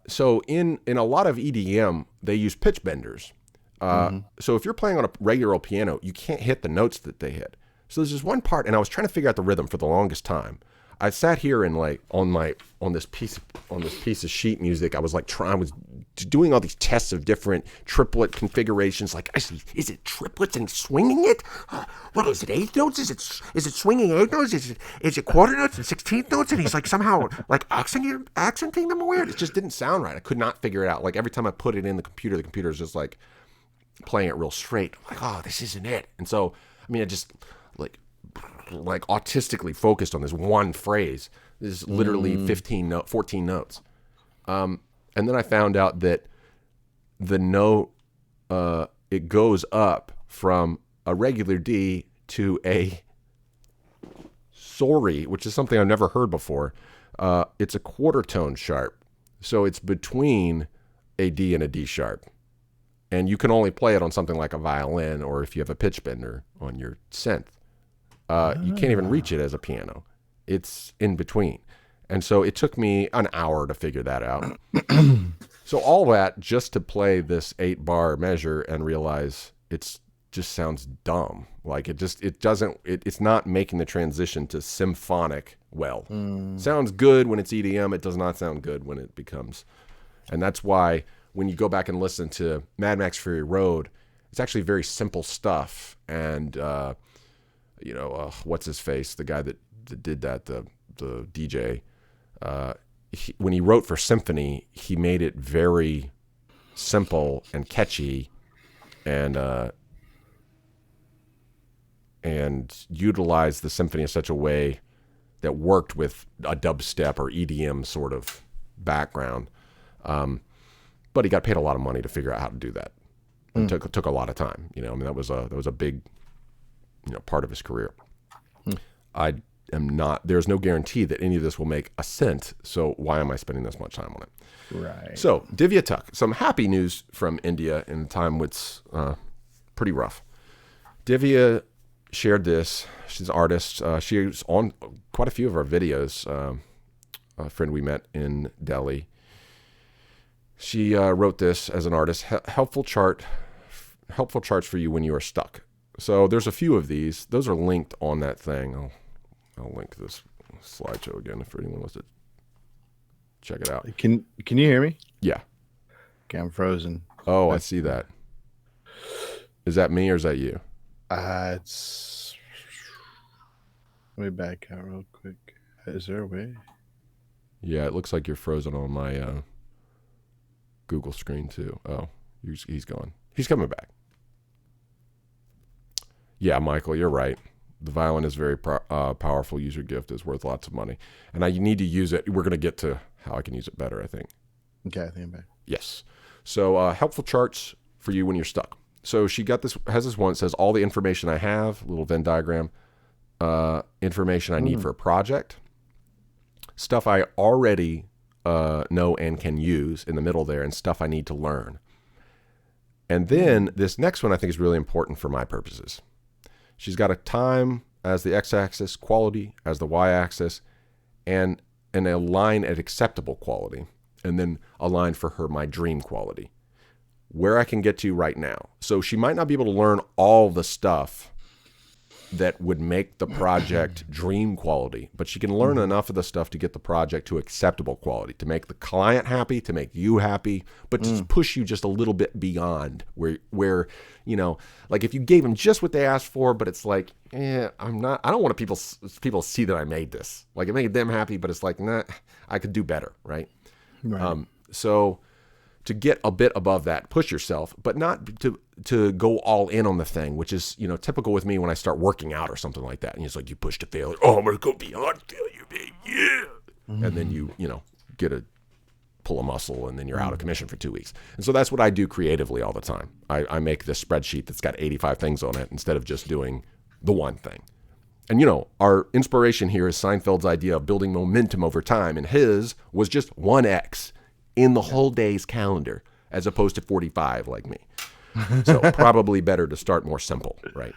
So in a lot of EDM, they use pitch benders. So if you're playing on a regular piano, you can't hit the notes that they hit. So there's this one part, and I was trying to figure out the rhythm for the longest time. I sat here and like on this piece of sheet music, I was like I was doing all these tests of different triplet configurations. Like, is it triplets and swinging it? What is it? 8 notes? Is it swinging 8 notes? Is it quarter notes and 16th notes? And he's like somehow like accenting them weird. It just didn't sound right. I could not figure it out. Like every time I put it in the computer is just like playing it real straight. I'm like, oh, this isn't it. And so I mean, I just like autistically focused on this one phrase. This is literally 14 notes. And then I found out that the note, it goes up from a regular D to a sorry, which is something I've never heard before. It's a quarter tone sharp. So it's between a D and a D sharp. And you can only play it on something like a violin or if you have a pitch bender on your synth. You can't even reach it as a piano. It's in between. And so it took me an hour to figure that out. So all that just to play this 8-bar measure and realize it's just sounds dumb. Like it's not making the transition to symphonic well. Sounds good when it's EDM. It does not sound good when it becomes. And that's why when you go back and listen to Mad Max Fury Road, it's actually very simple stuff. And, what's his face? The guy that did that, the DJ, when he wrote for Symphony, he made it very simple and catchy and utilized the symphony in such a way that worked with a dubstep or EDM sort of background. But he got paid a lot of money to figure out how to do that. It took a lot of time. That was a big, part of his career. There's no guarantee that any of this will make a cent. So why am I spending this much time on it? Right. So Divya Tuck, some happy news from India in a time that's pretty rough. Divya shared this. She's an artist. She's on quite a few of our videos. A friend we met in Delhi. She wrote this as an artist. Helpful charts for you when you are stuck. So there's a few of these. Those are linked on that thing. I'll link this slideshow again if anyone wants to check it out. Can you hear me? Yeah. Okay, I'm frozen. Oh, I see that. Is that me or is that you? It's. Let me back out real quick. Is there a way? Yeah, it looks like you're frozen on my Google screen too. Oh, he's gone. He's coming back. Yeah, Michael, you're right. The violin is very powerful user gift. Is worth lots of money, and I need to use it. We're going to get to how I can use it better, I think. Okay, I think I'm back. Yes. So helpful charts for you when you're stuck. So she has this one that says all the information I have, a little Venn diagram, information I need for a project, stuff I already know and can use in the middle there, and stuff I need to learn. And then this next one I think is really important for my purposes. She's got a time as the x-axis, quality as the y-axis, and a line at acceptable quality, and then a line for her, my dream quality, where I can get to right now. So she might not be able to learn all the stuff that would make the project dream quality, but she can learn enough of the stuff to get the project to acceptable quality, to make the client happy, to make you happy, but to push you just a little bit beyond where like if you gave them just what they asked for, but it's like, I don't want people to see that I made this. Like it made them happy, but it's like, nah, I could do better, right? So to get a bit above that, push yourself, but not to go all in on the thing, which is, typical with me when I start working out or something like that. And it's like, you push to failure. Oh, I'm going to go beyond failure, baby. Yeah. And then you pull a muscle and then you're out of commission for 2 weeks. And so that's what I do creatively all the time. I make this spreadsheet that's got 85 things on it instead of just doing the one thing. And, our inspiration here is Seinfeld's idea of building momentum over time. And his was just 1x in the whole day's calendar, as opposed to 45 like me. So probably better to start more simple, right?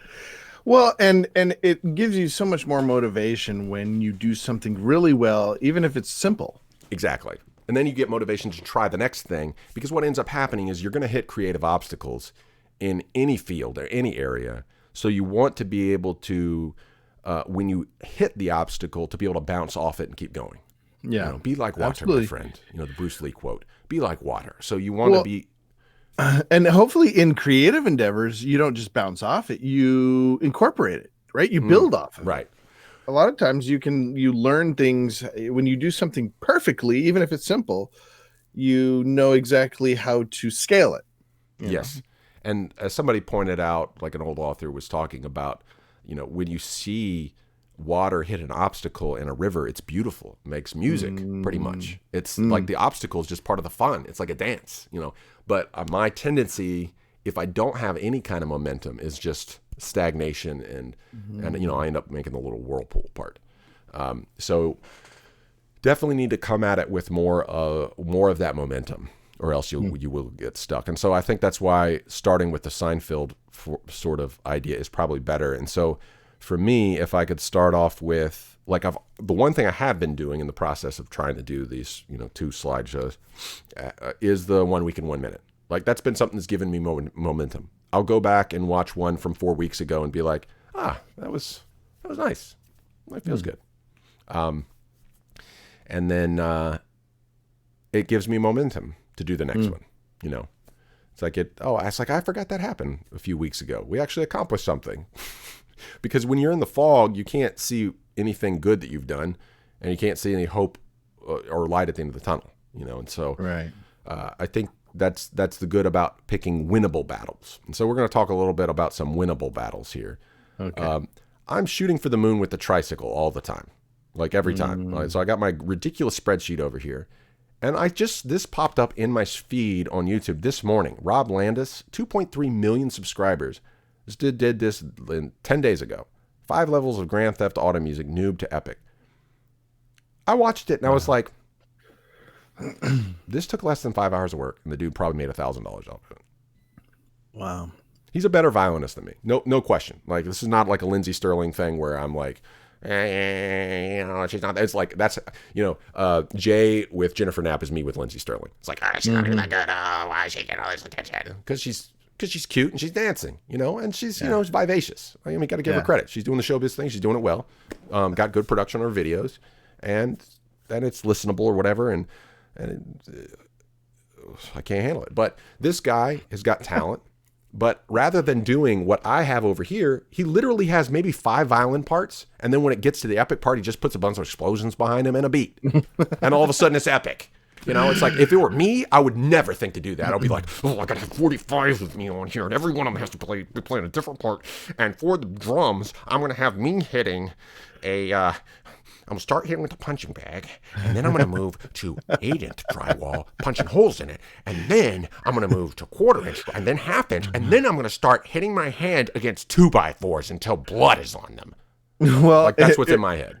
Well, and it gives you so much more motivation when you do something really well, even if it's simple. Exactly. And then you get motivation to try the next thing, because what ends up happening is you're going to hit creative obstacles in any field or any area. So you want to be able to when you hit the obstacle to be able to bounce off it and keep going. Yeah. You know, be like water, Absolutely. my friend. You know, the Bruce Lee quote, be like water. So you want to be. And hopefully in creative endeavors, you don't just bounce off it, you incorporate it, right? You build off of it. Right. A lot of times you learn things when you do something perfectly, even if it's simple, you know exactly how to scale it. Yes. And as somebody pointed out, like an old author was talking about, you know, when you see water hit an obstacle in a river, it's beautiful. It makes music pretty much. It's like the obstacle is just part of the fun. It's like a dance, you know. But my tendency, if I don't have any kind of momentum, is just stagnation and you know, I end up making the little whirlpool part. So definitely need to come at it with more of that momentum, or else you will get stuck. And so I think that's why starting with the Seinfeld sort of idea is probably better. And so for me, if I could start off with, like, the one thing I have been doing in the process of trying to do these, you know, 2 slideshows is the 1 week in 1 minute. Like, that's been something that's given me momentum. I'll go back and watch one from 4 weeks ago and be like, that was nice. That feels good. And then it gives me momentum to do the next one, you know. It's like I forgot that happened a few weeks ago. We actually accomplished something. Because when you're in the fog, you can't see anything good that you've done, and you can't see any hope or light at the end of the tunnel, you know. And so I think that's the good about picking winnable battles. And so we're going to talk a little bit about some winnable battles here. Okay. I'm shooting for the moon with the tricycle all the time, like every time. So I got my ridiculous spreadsheet over here. And this popped up in my feed on YouTube this morning. Rob Landis, 2.3 million subscribers. Just did this 10 days ago. 5 levels of Grand Theft Auto music, noob to epic. I watched it and I was like, this took less than 5 hours of work, and the dude probably made $1,000 off of it. Wow. He's a better violinist than me. No question. Like, this is not like a Lindsey Sterling thing where I'm like, you know, she's not. It's like, that's, you know, Jay with Jennifer Knapp is me with Lindsey Sterling. It's like, she's not even that good. Why is she getting all this attention? Because she's cute and she's dancing, you know, and she's, you know, she's vivacious. I mean, got to give her credit. She's doing the showbiz thing. She's doing it well. Got good production on her videos, and it's listenable or whatever. And I can't handle it. But this guy has got talent. But rather than doing what I have over here, he literally has maybe 5 violin parts. And then when it gets to the epic part, he just puts a bunch of explosions behind him and a beat. And all of a sudden it's epic. You know, it's like, if it were me, I would never think to do that. I'll be like, I gotta have 45 with me on here, and every one of them has to be playing a different part. And for the drums, I'm gonna have me hitting I'm gonna start hitting with the punching bag, and then I'm gonna move to 8-inch drywall, punching holes in it, and then I'm gonna move to 1/4-inch, and then 1/2-inch, and then I'm gonna start hitting my hand against 2x4s until blood is on them. Well, like, that's what's in my head.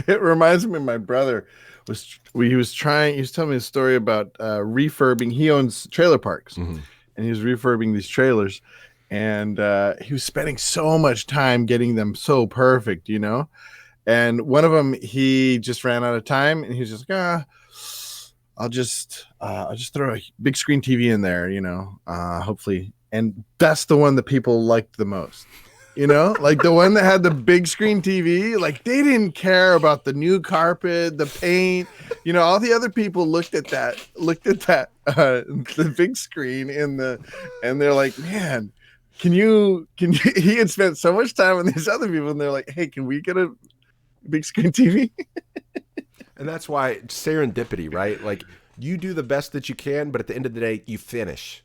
It reminds me of my brother. He was telling me a story about refurbing. He owns trailer parks, and he was refurbing these trailers, and he was spending so much time getting them so perfect, you know. And one of them, he just ran out of time, and he was just like, I'll just throw a big screen TV in there, you know, hopefully. And that's the one that people liked the most. You know, like the one that had the big screen TV, like they didn't care about the new carpet, the paint, you know, all the other people looked at that, the big screen and they're like, man, can you, he had spent so much time with these other people, and they're like, hey, can we get a big screen TV? And that's why serendipity, right? Like, you do the best that you can, but at the end of the day, you finish.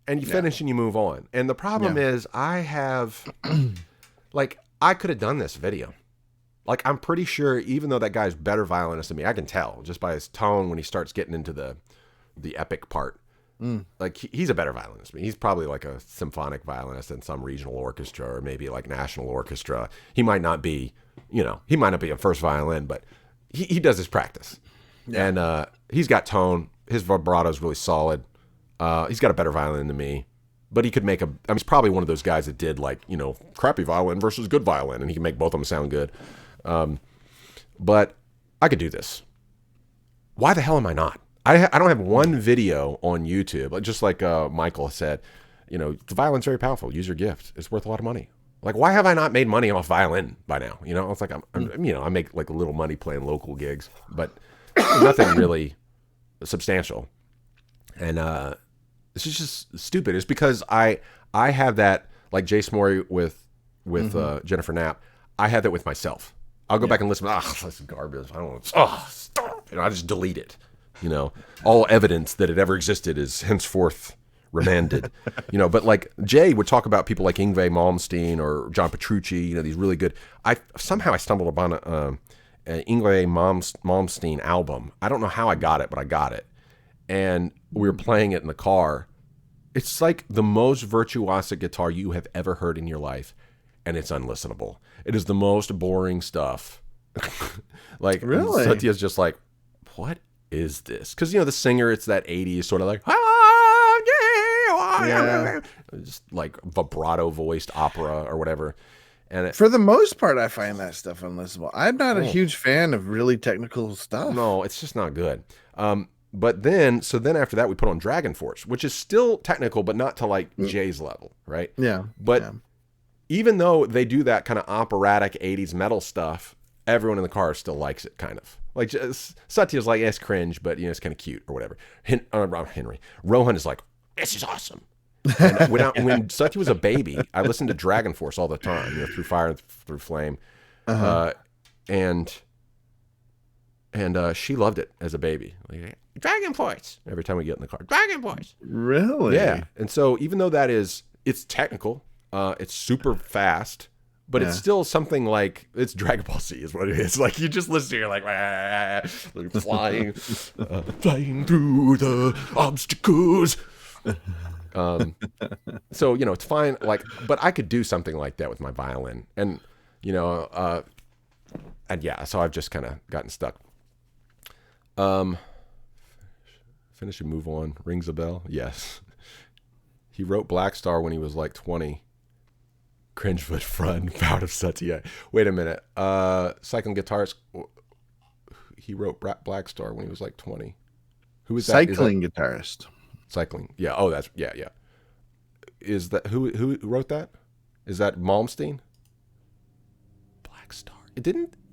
And you finish and you move on. And the problem is, I have, like, I could have done this video. Like, I'm pretty sure, even though that guy's better violinist than me, I can tell just by his tone when he starts getting into the epic part. Like, he's a better violinist than me. He's probably like a symphonic violinist in some regional orchestra, or maybe like national orchestra. He might not be, you know, he might not be a first violin, but he does his practice. Yeah. And he's got tone. His vibrato is really solid. He's got a better violin than me, but he could he's probably one of those guys that did, like, you know, crappy violin versus good violin, and he can make both of them sound good. But I could do this. Why the hell am I not? I don't have one video on YouTube, just like Michael said, you know, the violin's very powerful. Use your gift. It's worth a lot of money. Like, why have I not made money off violin by now? You know, it's like I make like a little money playing local gigs, but nothing really substantial. And it's just stupid. It's because I have that, like Jace Morey with Jennifer Knapp. I have that with myself. I'll go back and listen. This is garbage. I don't want to. Stop. I just delete it. You know, all evidence that it ever existed is henceforth remanded. You know, but like Jay would talk about people like Yngwie Malmsteen or John Petrucci. You know, these really good. I stumbled upon an Yngwie Malmsteen album. I don't know how I got it, but I got it, and we were playing it in the car. It's like the most virtuosic guitar you have ever heard in your life, and it's unlistenable. It is the most boring stuff. Like, really? Satya's just like, what is this? Because, you know, the singer, it's that 80s sort of like, just like vibrato voiced opera or whatever. And for the most part, I find that stuff unlistenable. I'm not a huge fan of really technical stuff. No, it's just not good. But then after that, we put on Dragon Force, which is still technical, but not to like Jay's level, right? Yeah. But even though they do that kind of operatic 80s metal stuff, everyone in the car still likes it, kind of. Like, Satya's like, it's cringe, but, you know, it's kind of cute or whatever. Rohan is like, this is awesome. And when Satya was a baby, I listened to Dragon Force all the time, you know, Through Fire and Through Flame. And she loved it as a baby. Like, Dragon Force. Every time we get in the car, Dragon Force. Really? Yeah. And so even though it's technical, it's super fast, but it's still something like, it's Dragon Ball Z is what it is. Like, you just listen to it, you're like flying, flying through the obstacles. So, you know, it's fine. Like, but I could do something like that with my violin, and, you know, and yeah, so I've just kind of gotten stuck. Finish and move on. Rings a bell. Yes. He wrote Black Star when he was like 20. Cringefoot front, proud of Satya. Wait a minute. Cycling guitarist. He wrote Black Star when he was like 20. Who is that? Cycling guitarist. Cycling. Yeah. Oh, that's yeah. Is that who wrote that? Is that Malmsteen? Black Star.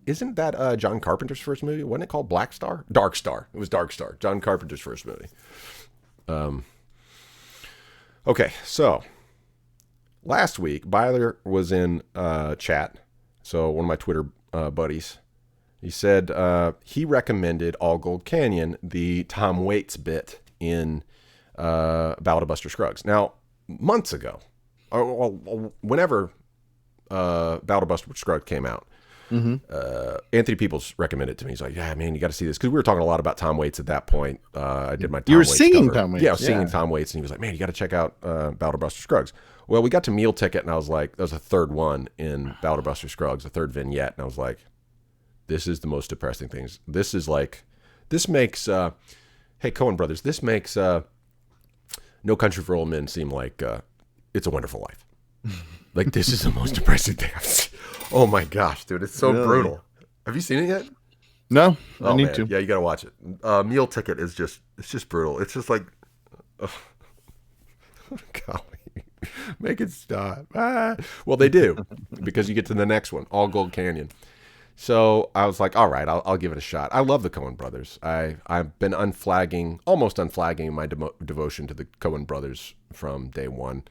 Isn't that John Carpenter's first movie? Wasn't it called Black Star? Dark Star. It was Dark Star. John Carpenter's first movie. Okay, so last week, Byler was in chat. So one of my Twitter buddies, he said he recommended All Gold Canyon, the Tom Waits bit in Ballad of Buster Scruggs. Now, months ago, or whenever Ballad of Buster Scruggs came out, Anthony Peoples recommended it to me. He's like, yeah, man, you got to see this. Because we were talking a lot about Tom Waits at that point. I did my Tom Waits singing cover. Tom Waits. Yeah, I was singing Tom Waits. And he was like, man, you got to check out Ballad of Buster Scruggs. Well, we got to Meal Ticket, and I was like, that was the third one in Ballad of Buster Scruggs, the third vignette. And I was like, this is the most depressing things. This is like, this makes, hey, Coen Brothers, this makes No Country for Old Men seem like It's a Wonderful Life. Like, this is the most depressing thing I've seen. Oh my gosh, dude, it's so brutal. Have you seen it yet? No, I need to. Yeah, you got to watch it. Meal Ticket is just brutal. It's just like, golly, make it stop. Well, they do, because you get to the next one, All Gold Canyon. So I was like, all right, I'll give it a shot. I love the Coen Brothers. I've been almost unflagging my devotion to the Coen Brothers from day one.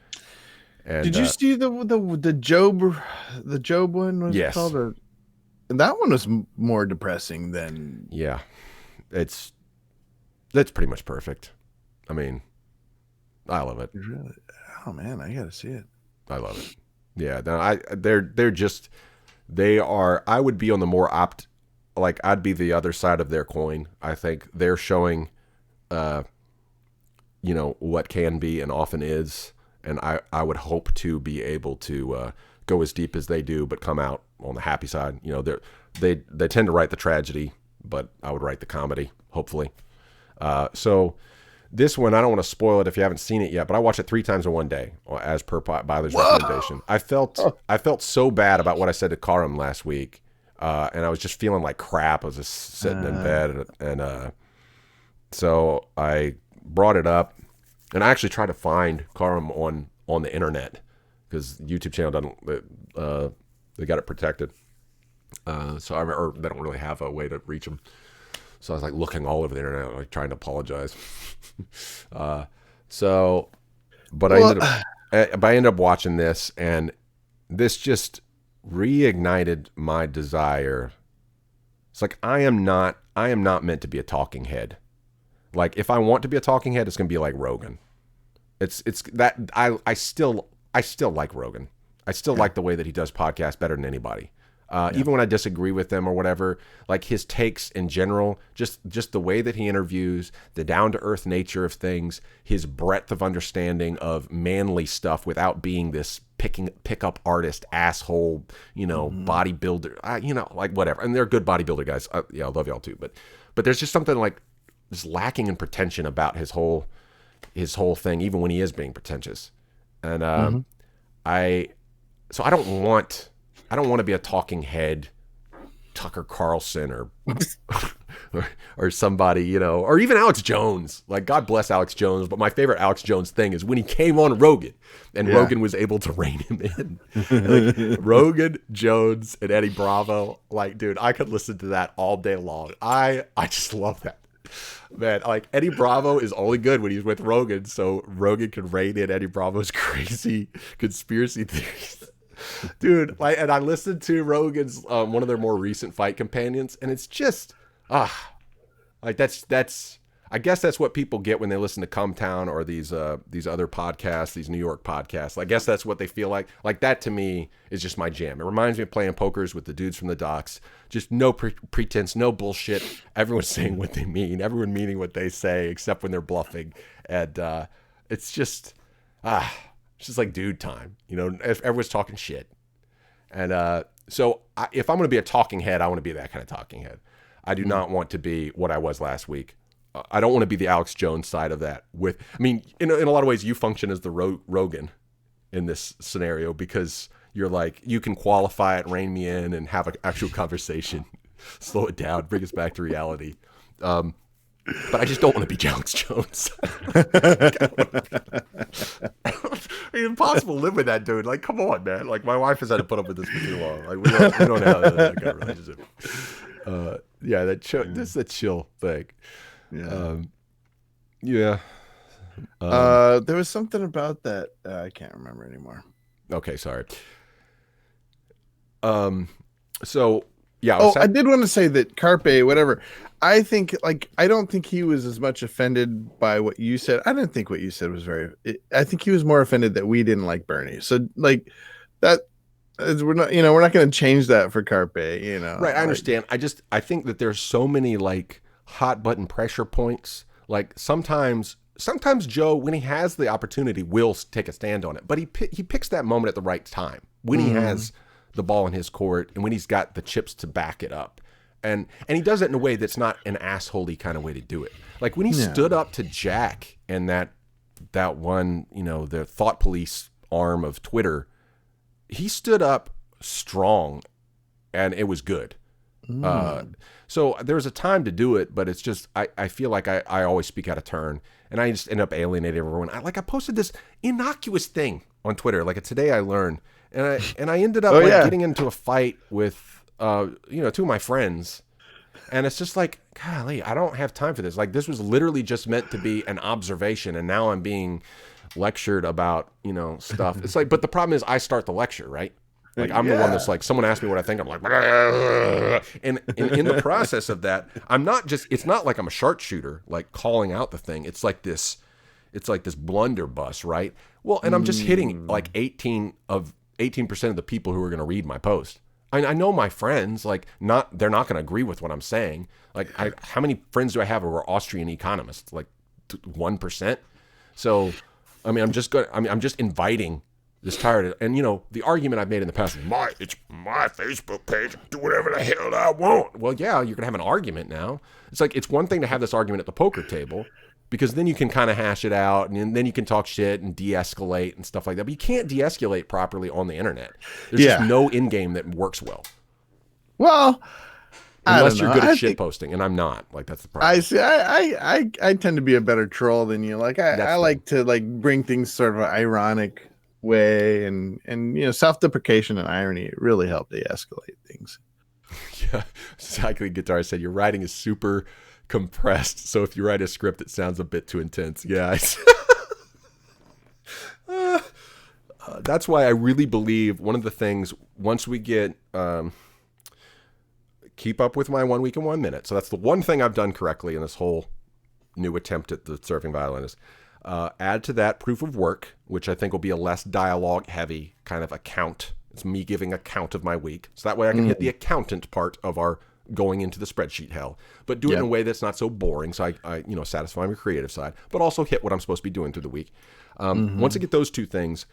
And, did you see the Job one? Was yes. Called that one was more depressing than. Yeah, that's pretty much perfect. I mean, I love it. Really? Oh man, I gotta see it. I love it. Yeah, no, they are. I would be on the more I'd be the other side of their coin. I think they're showing, you know, what can be and often is. And I would hope to be able to go as deep as they do, but come out on the happy side. You know, they tend to write the tragedy, but I would write the comedy, hopefully. So this one, I don't want to spoil it if you haven't seen it yet, but I watched it 3 times in one day, as per Byler's recommendation. I felt so bad about what I said to Karim last week, and I was just feeling like crap. I was just sitting in bed, and so I brought it up. And I actually tried to find Karim on the internet, because YouTube channel doesn't. They got it protected. Or they don't really have a way to reach them. So I was like looking all over the internet, like trying to apologize. But I ended up watching this, and this just reignited my desire. It's like I am not meant to be a talking head. Like if I want to be a talking head, it's gonna be like Rogan. It's that I still like Rogan. I still like the way that he does podcasts better than anybody. Even when I disagree with them or whatever, like his takes in general, just the way that he interviews, the down-to-earth nature of things, his breadth of understanding of manly stuff without being this pick-up artist, asshole, bodybuilder, like whatever. And they're good bodybuilder guys. I love y'all too. But there's just something like just lacking in pretension about his whole thing, even when he is being pretentious. And I don't want to be a talking head, Tucker Carlson or somebody, or even Alex Jones. Like, God bless Alex Jones, but my favorite Alex Jones thing is when he came on Rogan and Rogan was able to rein him in. Like, Rogan, Jones, and Eddie Bravo. Like, dude, I could listen to that all day long. I just love that. Man, like Eddie Bravo is only good when he's with Rogan, so Rogan can rein in Eddie Bravo's crazy conspiracy theories. Dude, like, and I listened to Rogan's one of their more recent Fight Companions, and it's just like that's I guess that's what people get when they listen to Come Town or these other podcasts, these New York podcasts. I guess that's what they feel like. Like that to me is just my jam. It reminds me of playing pokers with the dudes from the docks. Just no pretense, no bullshit. Everyone's saying what they mean. Everyone meaning what they say, except when they're bluffing. And it's just like dude time. Everyone's talking shit. And so if I'm going to be a talking head, I want to be that kind of talking head. I do not want to be what I was last week. I don't want to be the Alex Jones side of that. In a lot of ways, you function as the Rogan in this scenario because you're like, you can qualify it, rein me in, and have an actual conversation, slow it down, bring us back to reality. But I just don't want to be Alex Jones. Impossible to live with that dude. Like, come on, man. Like, my wife has had to put up with this for too long. Like, we don't have that kind of relationship. This is a chill thing. Yeah. There was something about that I can't remember anymore. Okay, sorry. So yeah. I did want to say that Carpe, whatever. I think I don't think he was as much offended by what you said. I didn't think what you said was I think he was more offended that we didn't like Bernie. So like that. We're not going to change that for Carpe. Right. I understand. I think that there's so many like hot button pressure points. Like sometimes Joe, when he has the opportunity, will take a stand on it, but he picks that moment at the right time when he has the ball in his court and when he's got the chips to back it up, and he does it in a way that's not an assholey kind of way to do it. Like when he stood up to Jack and that one, the thought police arm of Twitter, he stood up strong, and it was good. So there was a time to do it, but it's just I feel like I always speak out of turn, and I just end up alienating everyone. I posted this innocuous thing on Twitter, like a Today I Learned, and I ended up getting into a fight with two of my friends, and it's just like, golly, I don't have time for this. Like this was literally just meant to be an observation, and now I'm being lectured about stuff. It's like, but the problem is I start the lecture, right? Like I'm the one that's like, someone asked me what I think, I'm like, and in the process of that, it's not like I'm a sharpshooter, like calling out the thing. It's like this blunderbuss, right? Well, and I'm just hitting like 18% of the people who are going to read my post. I know my friends, like they're not going to agree with what I'm saying. Like how many friends do I have who are Austrian economists? Like 1%. So, I'm just inviting this tired, and the argument I've made in the past is it's my Facebook page. Do whatever the hell I want. Well, yeah, you're gonna have an argument now. It's like it's one thing to have this argument at the poker table, because then you can kind of hash it out, and then you can talk shit and de-escalate and stuff like that. But you can't de-escalate properly on the internet. There's just no in-game that works well. Well, unless you're good at shit posting, and I'm not. Like that's the problem. I see. I tend to be a better troll than you. Like I like to like bring things sort of ironic way, and self-deprecation and irony really help de-escalate things. Yeah, Cycling Guitar said your writing is super compressed, so if you write a script, it sounds a bit too intense. Yeah. That's why I really believe one of the things, once we get keep up with my 1 week and 1 minute. So that's the one thing I've done correctly in this whole new attempt at the surfing violinist. Add to that proof of work, which I think will be a less dialogue heavy kind of account. It's me giving account of my week. So that way I can hit the accountant part of our going into the spreadsheet hell, but do it in a way that's not so boring. So I satisfy my creative side, but also hit what I'm supposed to be doing through the week. Once I get those two things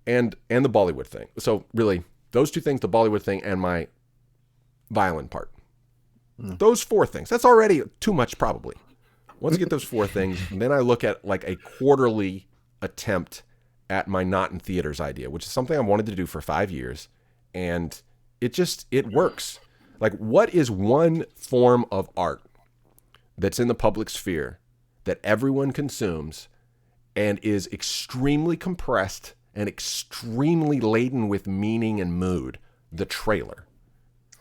and the Bollywood thing. So really those two things, the Bollywood thing and my violin part, those four things, that's already too much probably. Once I get those four things, then I look at like a quarterly attempt at my Not in Theaters idea, which is something I wanted to do for 5 years. And it works. Like, what is one form of art that's in the public sphere that everyone consumes and is extremely compressed and extremely laden with meaning and mood? The trailer.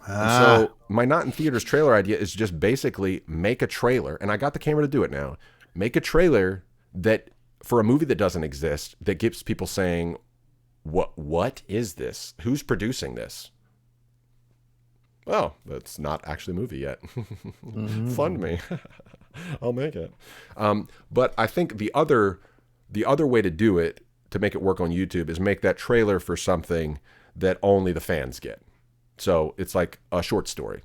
So my Not in Theaters trailer idea is just basically make a trailer, and I got the camera to do it now. Make a trailer that for a movie that doesn't exist, that gets people saying, "What is this? Who's producing this?" Well, that's not actually a movie yet. Fund me. I'll make it. But I think the other way to do it, to make it work on YouTube, is make that trailer for something that only the fans get. So it's like a short story.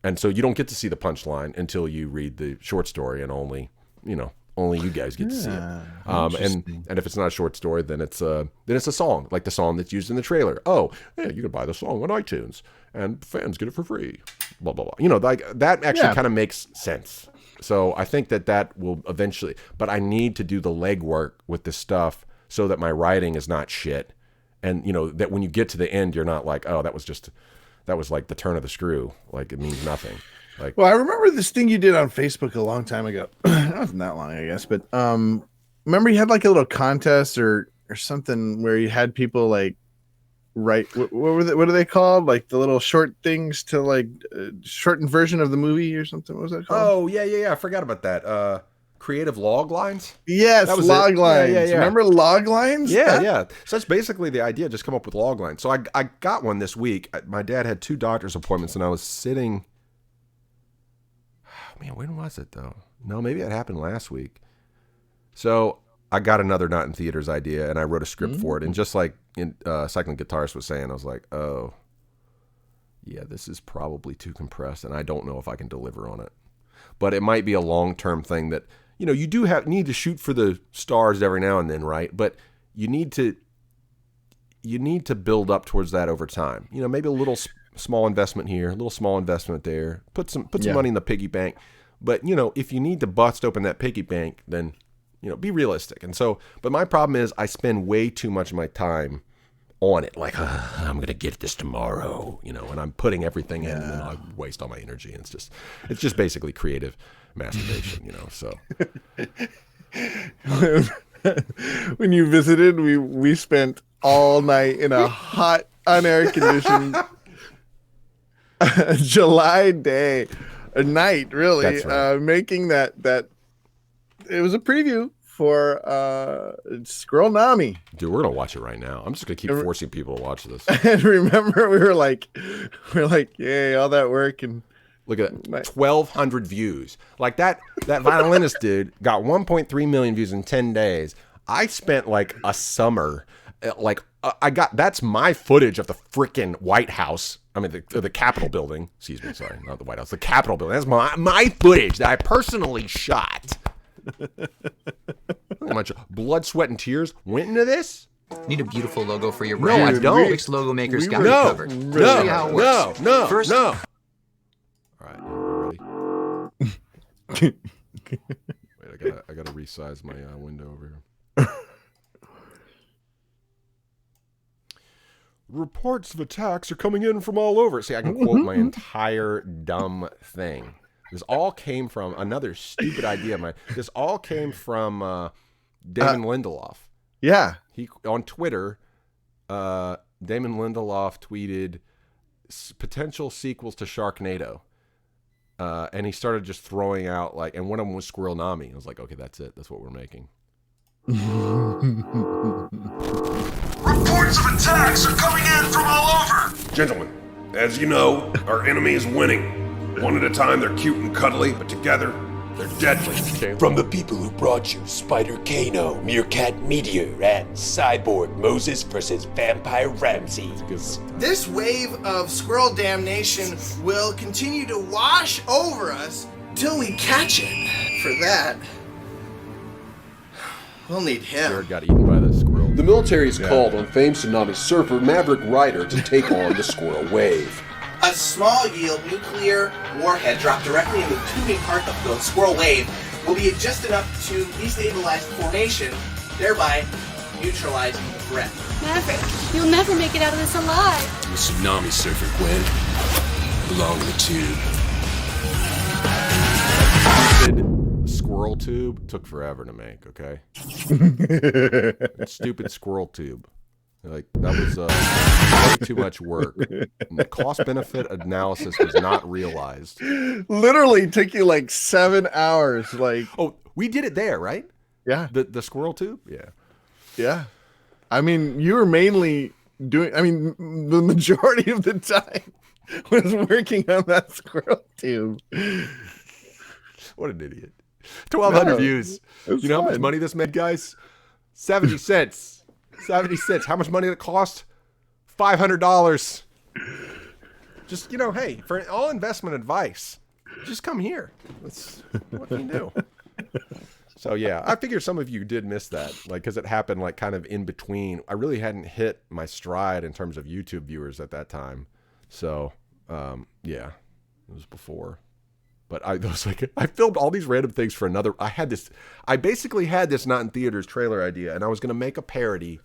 And so you don't get to see the punchline until you read the short story, and only you guys get to see it. And if it's not a short story, then it's a song, like the song that's used in the trailer. Oh, yeah, you can buy the song on iTunes and fans get it for free. Blah, blah, blah. Like that actually kind of makes sense. So I think that will eventually, but I need to do the legwork with this stuff so that my writing is not shit. And that when you get to the end, you're not like, oh, that was like the turn of the screw. Like it means nothing. Like, well, I remember this thing you did on Facebook a long time ago. It wasn't that long, I guess, but remember you had like a little contest or something where you had people like write what are they called? Like the little short things to like shortened version of the movie or something. What was that called? Oh yeah. I forgot about that. Creative log lines. Yes, log lines. Yeah. Remember log lines? Yeah. So that's basically the idea. Just come up with log lines. So I got one this week. My dad had 2 doctor's appointments, and I was sitting. Man, when was it though? No, maybe it happened last week. So I got another Not in Theaters idea, and I wrote a script for it. And just like Cycling Guitarist was saying, I was like, oh, yeah, this is probably too compressed, and I don't know if I can deliver on it. But it might be a long-term thing that, you do need to shoot for the stars every now and then, right? But you need to build up towards that over time. Maybe a little small investment here, a little small investment there. Put some money in the piggy bank. But if you need to bust open that piggy bank, then be realistic. And so, but my problem is I spend way too much of my time on it. Like I'm gonna get this tomorrow, and I'm putting everything in, and then I waste all my energy. And it's just basically creative masturbation, So when you visited, we spent all night in a hot, unair conditioned July day, a night really, right. Making that it was a preview for Squirrel Nami. Dude, we're gonna watch it right now. I'm just gonna keep forcing people to watch this. And remember, we were like, yay, all that work, and look at that, 1,200 views. Like that violinist dude got 1.3 million views in 10 days. I spent like a summer, that's my footage of the freaking White House. I mean, the Capitol building. Excuse me, sorry, not the White House. The Capitol building. That's my footage that I personally shot. How much blood, sweat, and tears went into this? Need a beautiful logo for your brand? No, I don't. Wix logo makers got you covered. No. All right, are we ready? Wait, I gotta resize my window over here. Reports of attacks are coming in from all over. See, I can quote my entire dumb thing. This all came from another stupid idea of mine. This all came from Damon Lindelof. Yeah. He on Twitter, Damon Lindelof tweeted potential sequels to Sharknado. And he started just throwing out and one of them was Squirrel Nami. I was like, okay, that's it. That's what we're making. Reports of attacks are coming in from all over. Gentlemen, as you know, our enemy is winning. One at a time, they're cute and cuddly, but together, they're deadly. From the people who brought you Spider Kano, Meerkat Meteor, and Cyborg Moses versus Vampire Ramses. This wave of squirrel damnation will continue to wash over us till we catch it. For that, we'll need him. Jared got eaten by the squirrel. The military has called on famed tsunami surfer Maverick Ryder to take on the squirrel wave. A small-yield nuclear warhead dropped directly in the tubing part of the squirrel wave will be just enough to destabilize the formation, thereby neutralizing the threat. Maverick, you'll never make it out of this alive. I'm a tsunami surfer, Gwen. Belong in the tube. Squirrel tube took forever to make, okay? Stupid squirrel tube. That was way too much work. The cost-benefit analysis was not realized. Literally took you 7 hours. Oh, we did it there, right? Yeah. The squirrel tube? Yeah. Yeah. I mean, you were mainly doing, the majority of the time was working on that squirrel tube. What an idiot. 1,200 views. You know how much money this made, guys? 70 cents. 70 cents. How much money did it cost? $500. Just, hey, for all investment advice, just come here. What can you do? So, yeah, I figure some of you did miss that, because it happened, kind of in between. I really hadn't hit my stride in terms of YouTube viewers at that time. So, yeah, it was before. But I filmed all these random things for another. I basically had this Not in Theaters trailer idea, and I was going to make a parody.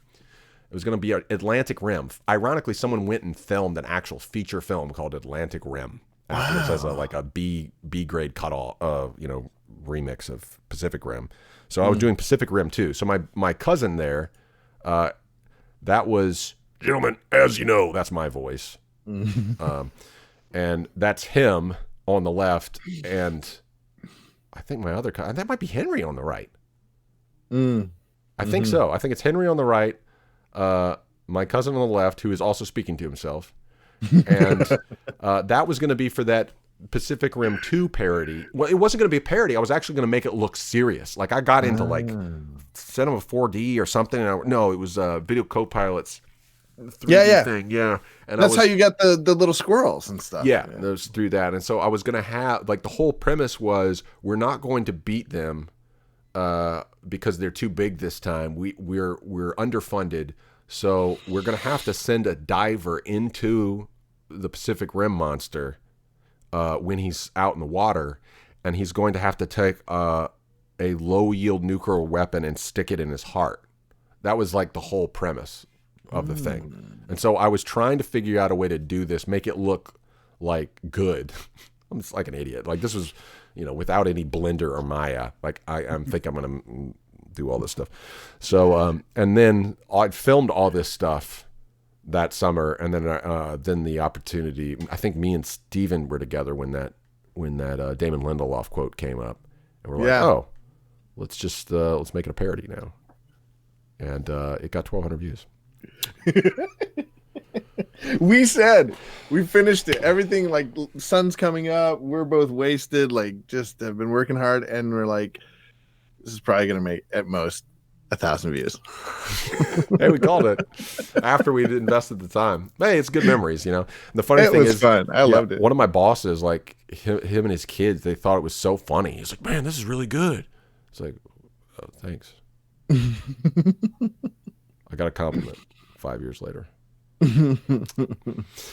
It was going to be Atlantic Rim. Ironically, someone went and filmed an actual feature film called Atlantic Rim. Afterwards, as a B grade cut-off, remix of Pacific Rim. So I was doing Pacific Rim too. So my cousin there, that was, gentlemen, as you know, that's my voice, and that's him on the left, and I think my other cousin, that might be Henry on the right. I think so. I think it's Henry on the right, my cousin on the left, who is also speaking to himself, and that was going to be for that Pacific Rim 2 parody. Well, it wasn't going to be a parody. I was actually going to make it look serious. I got into Cinema 4D or something. No, it was Video Copilot's 3D thing. Yeah. And that's how you got the little squirrels and stuff. Yeah, it was through that. And so I was going to have, the whole premise was we're not going to beat them because they're too big this time. We're underfunded. So we're going to have to send a diver into the Pacific Rim monster when he's out in the water, and he's going to have to take a low-yield nuclear weapon and stick it in his heart. That was the whole premise of the thing. And so I was trying to figure out a way to do this, make it look good. I'm just like an idiot. This was, without any Blender or Maya. I'm think I'm going to do all this stuff. So, and then I filmed all this stuff that summer, and then the opportunity. I think me and Steven were together when that Damon Lindelof quote came up, and we're oh, let's make it a parody now, and it got 1,200 views. We finished it. Everything sun's coming up. We're both wasted. Just have been working hard, and we're this is probably gonna make at most 1,000 views. Hey, we called it after we'd invested the time. Hey, it's good memories, The funny thing is, fun. I loved it. One of my bosses, him and his kids, they thought it was so funny. He's like, "Man, this is really good." It's like, "Oh, thanks." I got a compliment 5 years later.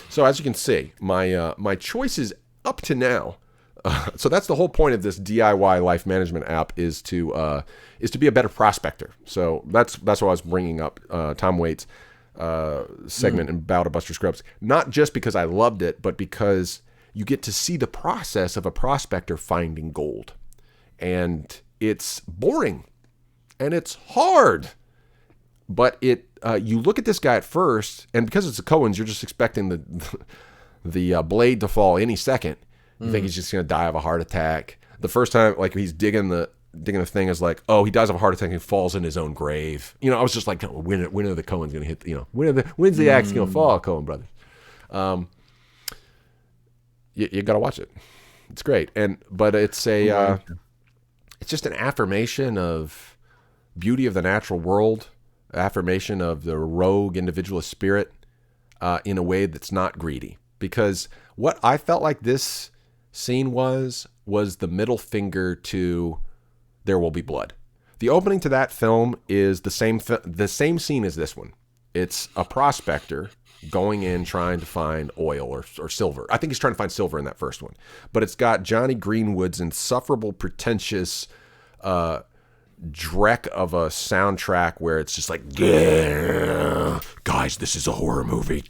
So as you can see, my choices up to now. So that's the whole point of this DIY life management app is to be a better prospector. So that's what I was bringing up Tom Waits' segment in Bow to Buster Scruggs. Not just because I loved it, but because you get to see the process of a prospector finding gold, and it's boring, and it's hard. But you look at this guy at first, and because it's the Coens, you're just expecting the blade to fall any second. You think he's just going to die of a heart attack. The first time, like, he's digging the thing is like, oh, he dies of a heart attack and he falls in his own grave. You know, I was just like, when are the Coens going to hit? When's the axe going to fall, Coen brothers? You got to watch it. It's great, but it's it's just an affirmation of beauty of the natural world, affirmation of the rogue individualist spirit, in a way that's not greedy. Because what I felt like this scene was the middle finger to There Will Be Blood. The opening to that film is the same scene as this one. It's a prospector going in trying to find oil or silver. I think he's trying to find silver in that first one. But it's got Johnny Greenwood's insufferable, pretentious dreck of a soundtrack where it's just like, yeah, guys, this is a horror movie.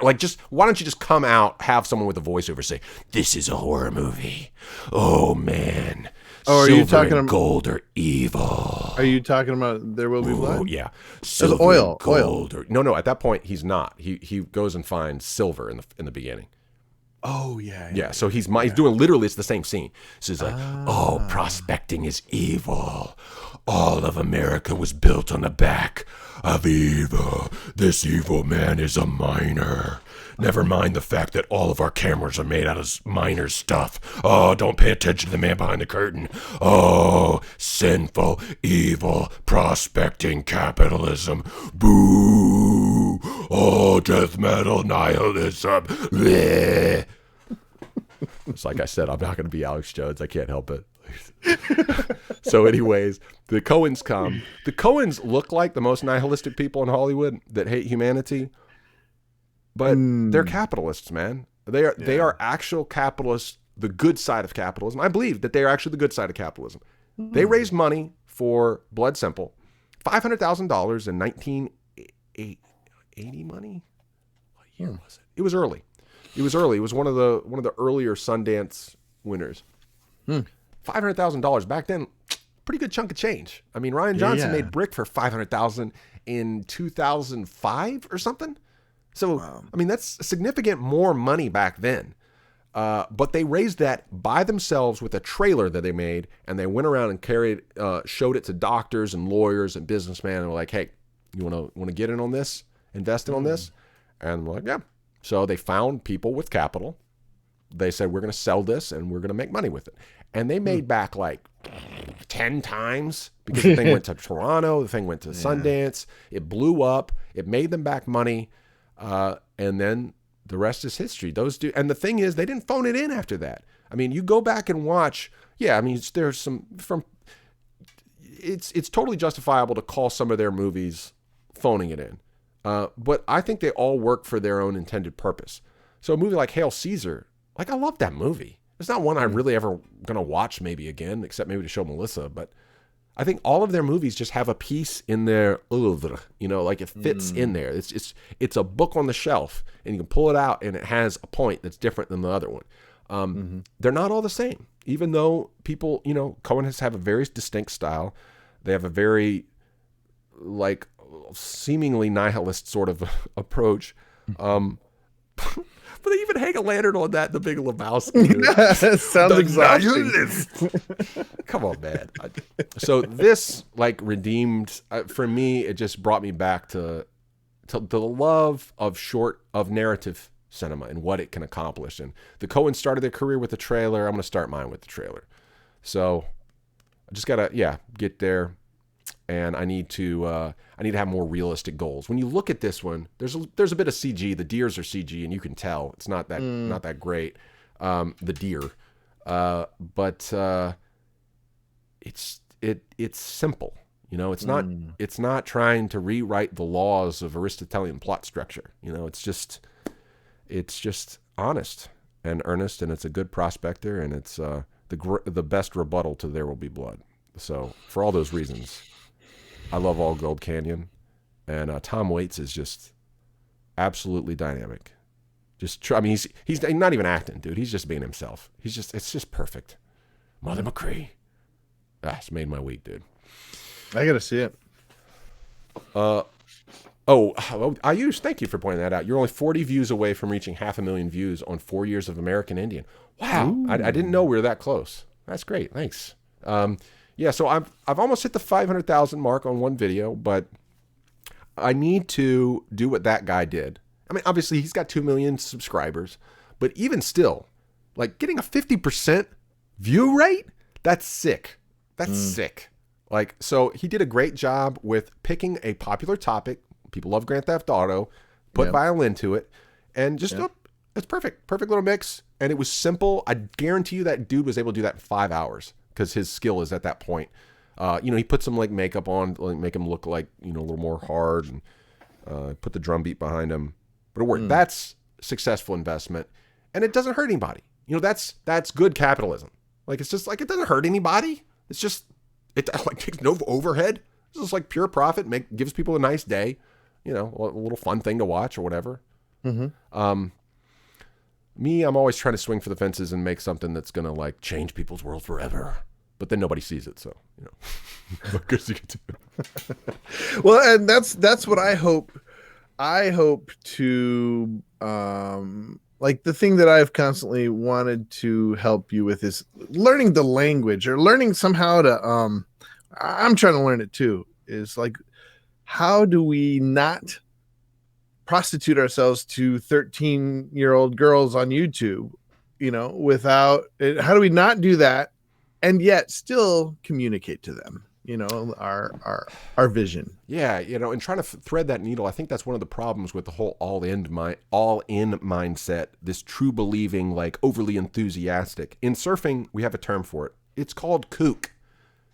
Like, just why don't you just come out, have someone with a voiceover say, this is a horror movie. Oh man. Oh, are silver you talking and gold are evil. Are you talking about There Will Be Blood? Oh yeah, There's oil. No. At that point, he's not. He goes and finds silver in the beginning. Oh yeah. So he's doing literally, it's the same scene. So he's like, oh, prospecting is evil. All of America was built on the back of evil. This evil man is a miner. Never mind the fact that all of our cameras are made out of miners' stuff. Oh, don't pay attention to the man behind the curtain. Oh, sinful, evil, prospecting capitalism. Boo! Oh, death metal nihilism. Bleh. It's like I said, I'm not going to be Alex Jones. I can't help it. So anyways, the Coens come. The Coens look like the most nihilistic people in Hollywood that hate humanity. But they're capitalists, man. They are actual capitalists, the good side of capitalism. I believe that they are actually the good side of capitalism. They raised money for Blood Simple, $500,000 in 1980 money. What year was it? It was early. It was one of the earlier Sundance winners. $500,000 back then, pretty good chunk of change. I mean, Ryan Johnson made Brick for $500,000 in 2005 or something. So, wow. I mean, that's significant more money back then. But they raised that by themselves with a trailer that they made, and they went around and showed it to doctors and lawyers and businessmen, and were like, hey, you want to get in on this, invest in on this? And we're like, yeah. So they found people with capital. They said, we're going to sell this, and we're going to make money with it. And they made back like 10 times because the thing went to Toronto, the thing went to Sundance. It blew up. It made them back money. And then the rest is history. And the thing is, they didn't phone it in after that. I mean, you go back and watch. Yeah, I mean, there's some it's totally justifiable to call some of their movies phoning it in. But I think they all work for their own intended purpose. So a movie like Hail Caesar, like, I love that movie. It's not one I'm really ever gonna watch maybe again, except maybe to show Melissa. But I think all of their movies just have a piece in their oeuvre, like it fits in there. It's a book on the shelf, and you can pull it out, and it has a point that's different than the other one. They're not all the same, even though people, Coen have a very distinct style. They have a very, like, seemingly nihilist sort of approach. But they even hang a lantern on that in The Big Lebowski. Sounds exhausting. Come on, man. So this, like, redeemed, for me, it just brought me back to the love of narrative cinema and what it can accomplish. And the Coens started their career with the trailer. I'm going to start mine with the trailer. So I just got to, get there. And I need to have more realistic goals. When you look at this one, there's a bit of CG. The deers are CG, and you can tell it's not that great. The deer, but it's simple. It's not trying to rewrite the laws of Aristotelian plot structure. It's just honest and earnest, and it's a good prospector, and it's the best rebuttal to There Will Be Blood. So for all those reasons, I love All Gold Canyon, and Tom Waits is just absolutely dynamic. He's not even acting, dude. He's just being himself. It's just perfect. Mother McCree. It's made my week, dude. I gotta see it. Thank you for pointing that out. You're only 40 views away from reaching 500,000 views on 4 years of American Indian. Wow, I didn't know we were that close. That's great. Thanks. So I've almost hit the 500,000 mark on one video, but I need to do what that guy did. I mean, obviously he's got 2 million subscribers, but even still, like getting a 50% view rate, that's sick. That's sick. Like, so he did a great job with picking a popular topic. People love Grand Theft Auto, put violin to it, and just it's perfect. Perfect little mix. And it was simple. I guarantee you that dude was able to do that in 5 hours because his skill is at that point. He put some like makeup on, like make him look like, a little more hard, and put the drum beat behind him. But it worked. That's successful investment, and it doesn't hurt anybody. That's good capitalism. Like, it's just like, it doesn't hurt anybody. It's just, it like takes no overhead. It's just like pure profit. Gives people a nice day, a little fun thing to watch or whatever. Mm-hmm. I'm always trying to swing for the fences and make something that's gonna like change people's world forever. But then nobody sees it, so what good you can do. Well, and that's what I hope. I hope to like the thing that I've constantly wanted to help you with is learning the language, or learning somehow to I'm trying to learn it too, is like, how do we not prostitute ourselves to 13-year-old girls on YouTube, without it? How do we not do that and yet still communicate to them, our vision? Yeah, and trying to thread that needle. I think that's one of the problems with the whole all-in mindset, this true believing, like overly enthusiastic. In surfing, we have a term for it. It's called kook.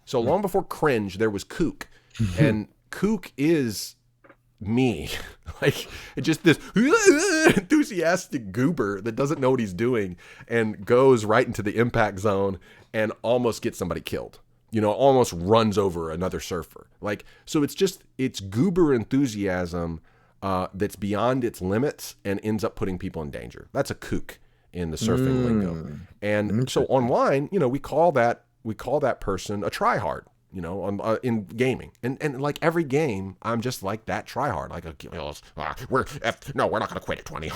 So long before cringe, there was kook. And kook is me. Like, it's just this enthusiastic goober that doesn't know what he's doing and goes right into the impact zone and almost gets somebody killed. Almost runs over another surfer. Like, so it's goober enthusiasm that's beyond its limits and ends up putting people in danger. That's a kook in the surfing lingo. And so online, we call that person a tryhard. In gaming, and like every game, I'm just like that tryhard. Like, we're not gonna quit at 20.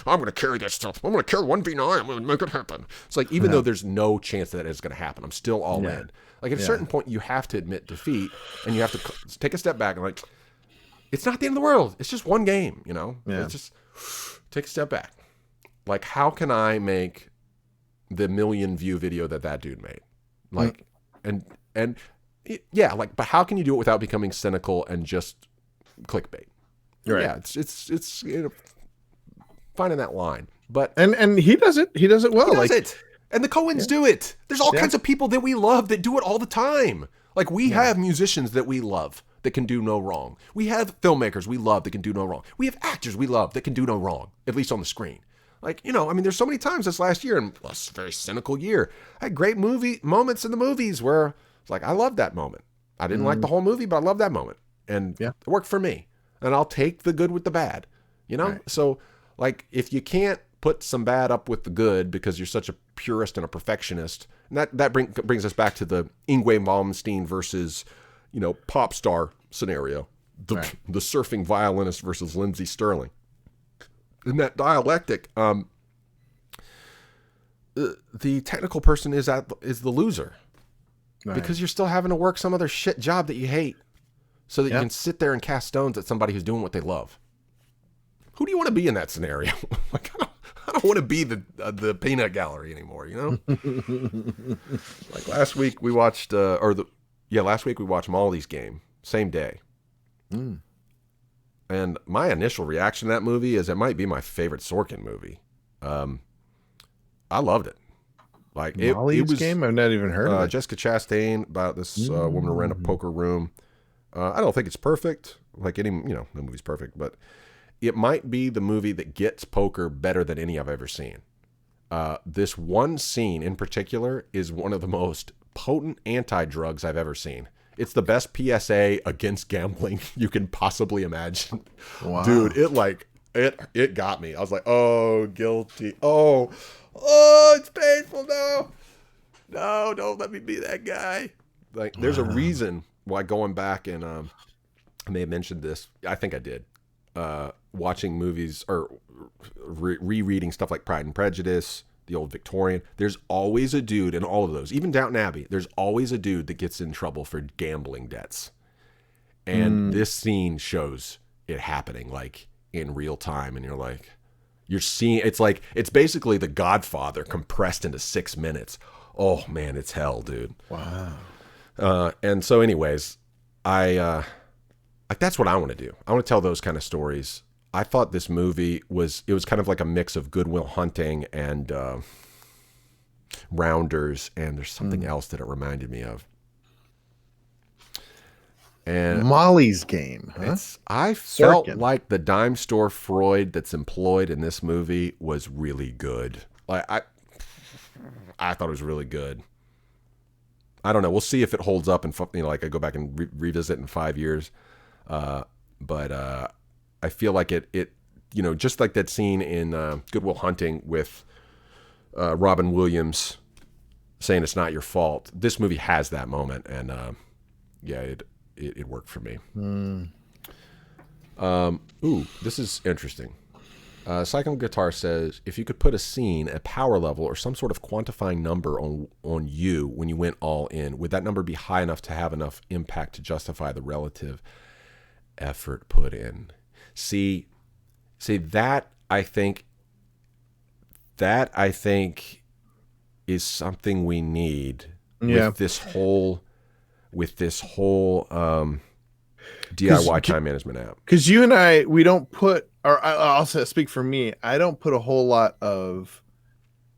I'm gonna carry this stuff. I'm gonna carry 1v9. I'm gonna make it happen. It's like, even though there's no chance that it's gonna happen, I'm still all in. Like, at a certain point, you have to admit defeat, and you have to take a step back and like, it's not the end of the world. It's just one game. It's just take a step back. Like, how can I make the 1 million view video that dude made? Like, and yeah, like, but how can you do it without becoming cynical and just clickbait? Right. Yeah, it's finding that line. But and he does it. He does it well. He does it. And the Coens do it. There's all kinds of people that we love that do it all the time. Like, we have musicians that we love that can do no wrong. We have filmmakers we love that can do no wrong. We have actors we love that can do no wrong, at least on the screen. Like, there's so many times this last year, and a very cynical year, I had great moments in the movies where it's like, I love that moment. I didn't like the whole movie, but I love that moment. And it worked for me. And I'll take the good with the bad, Right. So, like, if you can't put some bad up with the good because you're such a purist and a perfectionist, and that brings us back to the Yngwie Malmsteen versus, pop star scenario. The surfing violinist versus Lindsey Sterling. In that dialectic, the technical person is the loser. Right. Because you're still having to work some other shit job that you hate so that you can sit there and cast stones at somebody who's doing what they love. Who do you want to be in that scenario? Like, I don't want to be the peanut gallery anymore, Like, last week we watched Maldi's game, same day. And my initial reaction to that movie is it might be my favorite Sorkin movie. I loved it. Like, it was game. I've not even heard of it. Jessica Chastain, about this woman who ran a poker room. I don't think it's perfect. Like, any, no movie's perfect, but it might be the movie that gets poker better than any I've ever seen. This one scene in particular is one of the most potent anti-drugs I've ever seen. It's the best PSA against gambling you can possibly imagine. Wow. Dude, it got me. I was like, oh, guilty. Oh, it's painful. No, don't let me be that guy. Like, there's a reason why, going back and I may have mentioned this. I think I did. watching movies or rereading stuff like Pride and Prejudice, the old Victorian, there's always a dude in all of those, even Downton Abbey, there's always a dude that gets in trouble for gambling debts. And this scene shows it happening like in real time. And you're seeing, it's basically The Godfather compressed into 6 minutes. Oh man, it's hell, dude. Wow. And so anyways, that's what I want to do. I want to tell those kind of stories. I thought this movie was kind of like a mix of Good Will Hunting and Rounders, and there's something else that it reminded me of. And Molly's Game. Huh? I felt Sorkin. like the dime store Freud that's employed in this movie was really good. Like I thought it was really good. I don't know. We'll see if it holds up and like I go back and revisit in 5 years. But I feel like it just like that scene in Good Will Hunting with Robin Williams saying it's not your fault. This movie has that moment, and it worked for me. Ooh, this is interesting. Cyclone Guitar says, if you could put a scene, a power level, or some sort of quantifying number on you when you went all in, would that number be high enough to have enough impact to justify the relative effort put in? See that I think is something we need with this whole DIY time management app. Because you and I, we don't put, or I'll speak for me, I don't put a whole lot of,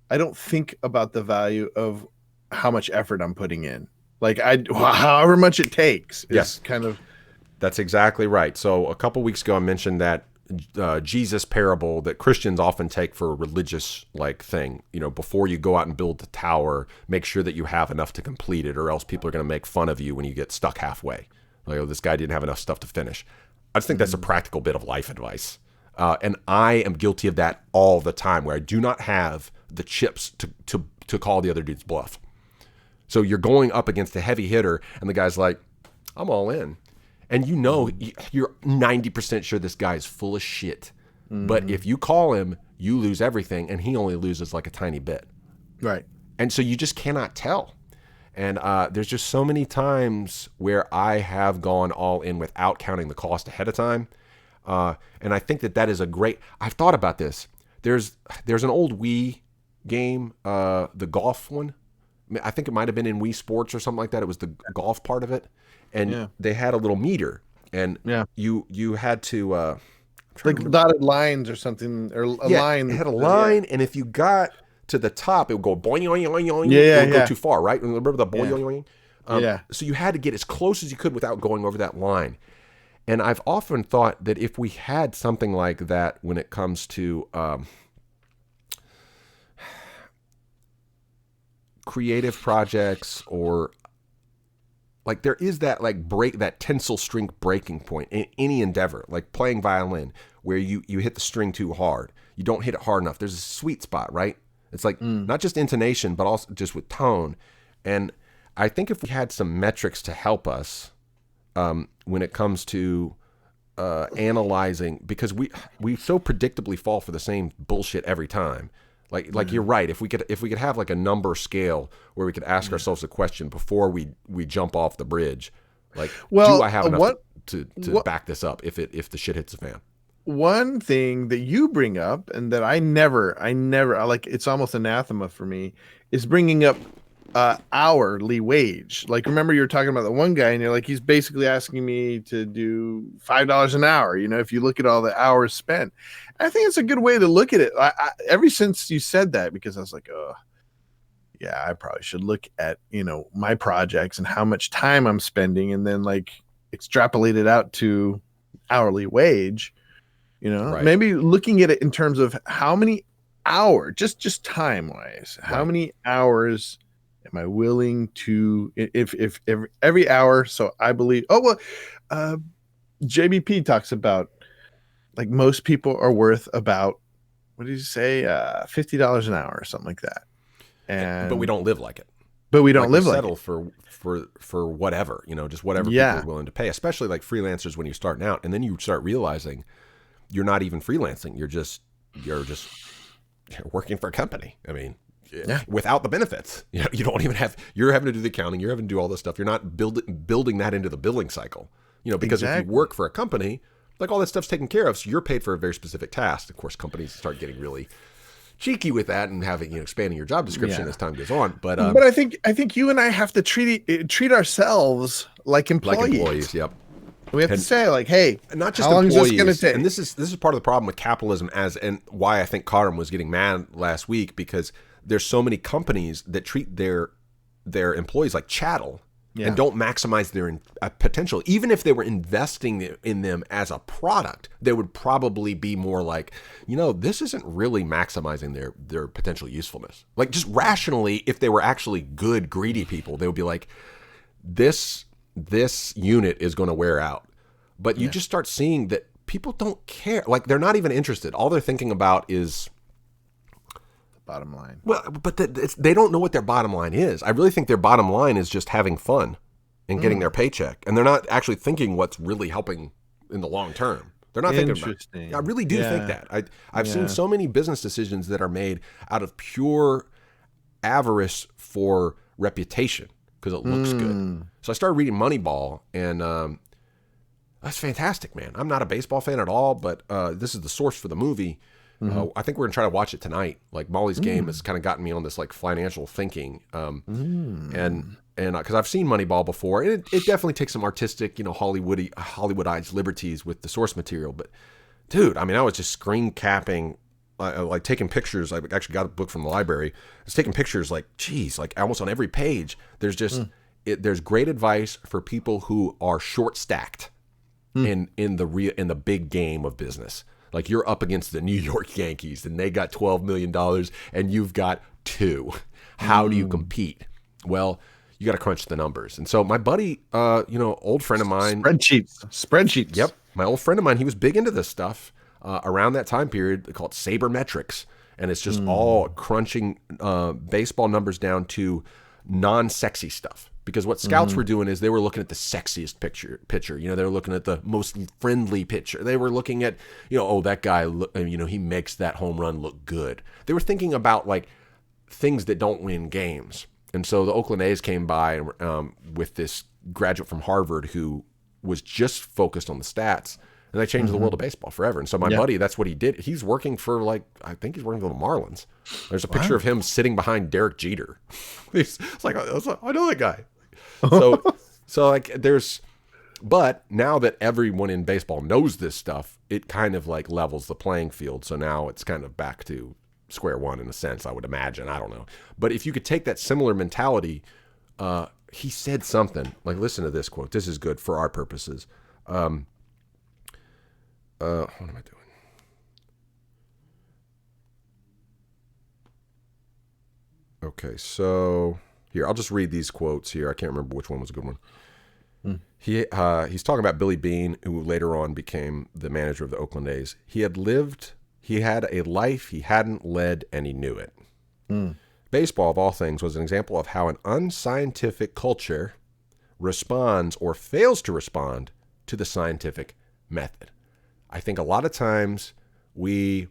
I don't think about the value of how much effort I'm putting in. Like however much it takes. Yes. Kind of. That's exactly right. So a couple weeks ago, I mentioned that Jesus parable that Christians often take for a religious thing. Before you go out and build the tower, make sure that you have enough to complete it, or else people are going to make fun of you when you get stuck halfway. Like, oh, this guy didn't have enough stuff to finish. I just think that's a practical bit of life advice. And I am guilty of that all the time, where I do not have the chips to call the other dude's bluff. So you're going up against a heavy hitter, and the guy's like, I'm all in. And you're 90% sure this guy is full of shit. But if you call him, you lose everything, and he only loses like a tiny bit. Right. And so you just cannot tell. And there's just so many times where I have gone all in without counting the cost ahead of time. And I think that is a great... I've thought about this. There's an old Wii game, the golf one. I think it might have been in Wii Sports or something like that. It was the golf part of it. And they had a little meter, and you had to like dotted lines or something, or a line. It had a line, and if you got to the top, it would go boing, boing, boing, boing. It would go too far, right? Remember the boing, boing, boing? So you had to get as close as you could without going over that line. And I've often thought that if we had something like that when it comes to creative projects, or like there is that that tensile string breaking point in any endeavor, like playing violin, where you hit the string too hard, you don't hit it hard enough. There's a sweet spot, right? It's like not just intonation, but also just with tone. And I think if we had some metrics to help us when it comes to analyzing, because we so predictably fall for the same bullshit every time. Like you're right. If we could have like a number scale where we could ask ourselves a question before we jump off the bridge, like, do I have enough to back this up if the shit hits the fan? One thing that you bring up, and that I never like, it's almost anathema for me, is bringing up hourly wage. Like, remember you were talking about the one guy, and you're like, he's basically asking me to do $5 an hour. If you look at all the hours spent. I think it's a good way to look at it. I ever since you said that, because I was like, oh, yeah, I probably should look at, my projects and how much time I'm spending, and then like extrapolate it out to hourly wage. Right. Maybe looking at it in terms of how many hours, just time wise, how many hours am I willing to, if every hour. So I believe, JBP talks about, like, most people are worth about, what did you say, $50 an hour or something like that. But we don't live like it. But we don't live like settle for whatever, just whatever people are willing to pay, especially like freelancers when you're starting out. And then you start realizing you're not even freelancing. You're just working for a company. I mean, without the benefits, you don't even have. You're having to do the accounting. You're having to do all this stuff. You're not building that into the billing cycle. Because if you work for a company, like all that stuff's taken care of, so you're paid for a very specific task. Of course, companies start getting really cheeky with that and having expanding your job description as time goes on. But I think you and I have to treat ourselves like employees. Like employees, yep. We have to say, like, hey, not just how long employees. is this going to take? And this is part of the problem with capitalism, and why I think Karim was getting mad last week, because there's so many companies that treat their employees like chattel. And don't maximize their potential. Even if they were investing in them as a product, they would probably be more like, this isn't really maximizing their potential usefulness. Like, just rationally, if they were actually good, greedy people, they would be like, this unit is going to wear out. But you just start seeing that people don't care. Like, they're not even interested. All they're thinking about is bottom line. Well, but they don't know what their bottom line is. I really think their bottom line is just having fun and getting their paycheck, and they're not actually thinking what's really helping in the long term. They're not thinking about it. I really do think that. I've seen so many business decisions that are made out of pure avarice for reputation because it looks good. So I started reading Moneyball, and that's fantastic, man. I'm not a baseball fan at all, but this is the source for the movie. I think we're gonna try to watch it tonight. Like, Molly's Game has kind of gotten me on this like financial thinking, and because I've seen Moneyball before, and it definitely takes some artistic, Hollywoodized liberties with the source material. But dude, I mean, I was just screen capping, like taking pictures. I actually got a book from the library. I was taking pictures, like, geez, like almost on every page. There's just there's great advice for people who are short stacked in the big game of business. Like, you're up against the New York Yankees, and they got $12 million, and you've got $2 million. How do you compete? Well, you got to crunch the numbers. And so my buddy, old friend of mine. Spreadsheets. Yep. My old friend of mine, he was big into this stuff around that time period. They call it sabermetrics. And it's just all crunching baseball numbers down to non-sexy stuff. Because what scouts were doing is they were looking at the sexiest pitcher. They were looking at the most friendly pitcher. They were looking at, that guy, he makes that home run look good. They were thinking about like things that don't win games. And so the Oakland A's came by with this graduate from Harvard who was just focused on the stats, and they changed the world of baseball forever. And so my buddy, that's what he did. He's working for I think he's working for the Marlins. There's a picture of him sitting behind Derek Jeter. It's like, I know that guy. So like but now that everyone in baseball knows this stuff, it kind of like levels the playing field. So now it's kind of back to square one in a sense, I would imagine. I don't know. But if you could take that similar mentality, he said something like, listen to this quote. This is good for our purposes. What am I doing? Okay, so here, I'll just read these quotes here. I can't remember which one was a good one. He's talking about Billy Beane, who later on became the manager of the Oakland A's. He had a life he hadn't led, and he knew it. Baseball, of all things, was an example of how an unscientific culture responds or fails to respond to the scientific method. I think a lot of times we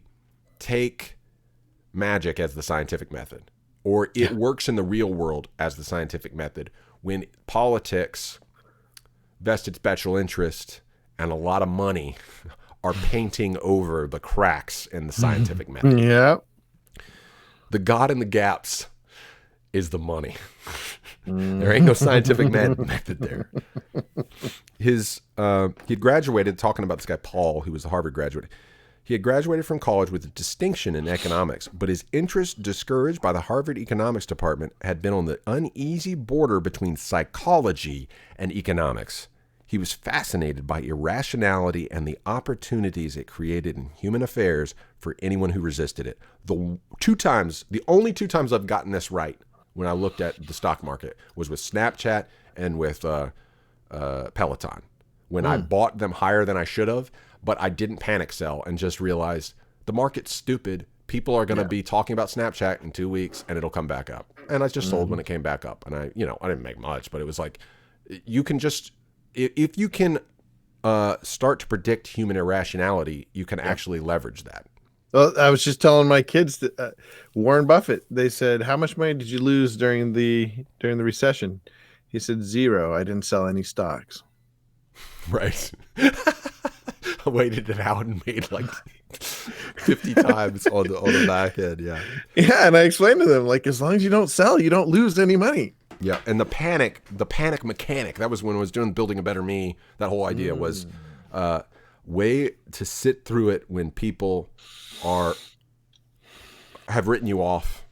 take magic as the scientific method, or it works in the real world as the scientific method, when politics, vested special interest, and a lot of money are painting over the cracks in the scientific method. Yeah. The God in the gaps is the money. There ain't no scientific method there. He'd graduated, talking about this guy Paul, who was a Harvard graduate. He had graduated from college with a distinction in economics, but his interest, discouraged by the Harvard economics department, had been on the uneasy border between psychology and economics. He was fascinated by irrationality and the opportunities it created in human affairs for anyone who resisted it. The only two times I've gotten this right when I looked at the stock market was with Snapchat and with Peloton. When I bought them higher than I should have, but I didn't panic sell and just realized the market's stupid. People are going to be talking about Snapchat in 2 weeks and it'll come back up. And I just sold when it came back up. And I didn't make much, but it was like, you can just, if you can start to predict human irrationality, you can actually leverage that. Well, I was just telling my kids that Warren Buffett. They said, "How much money did you lose during the recession?" He said, "0. I didn't sell any stocks." Right. I waited it out and made like 50 times on the back end. Yeah. Yeah, and I explained to them, like, as long as you don't sell, you don't lose any money. Yeah, and the panic mechanic, that was when I was doing Building a Better Me. That whole idea was way to sit through it when people have written you off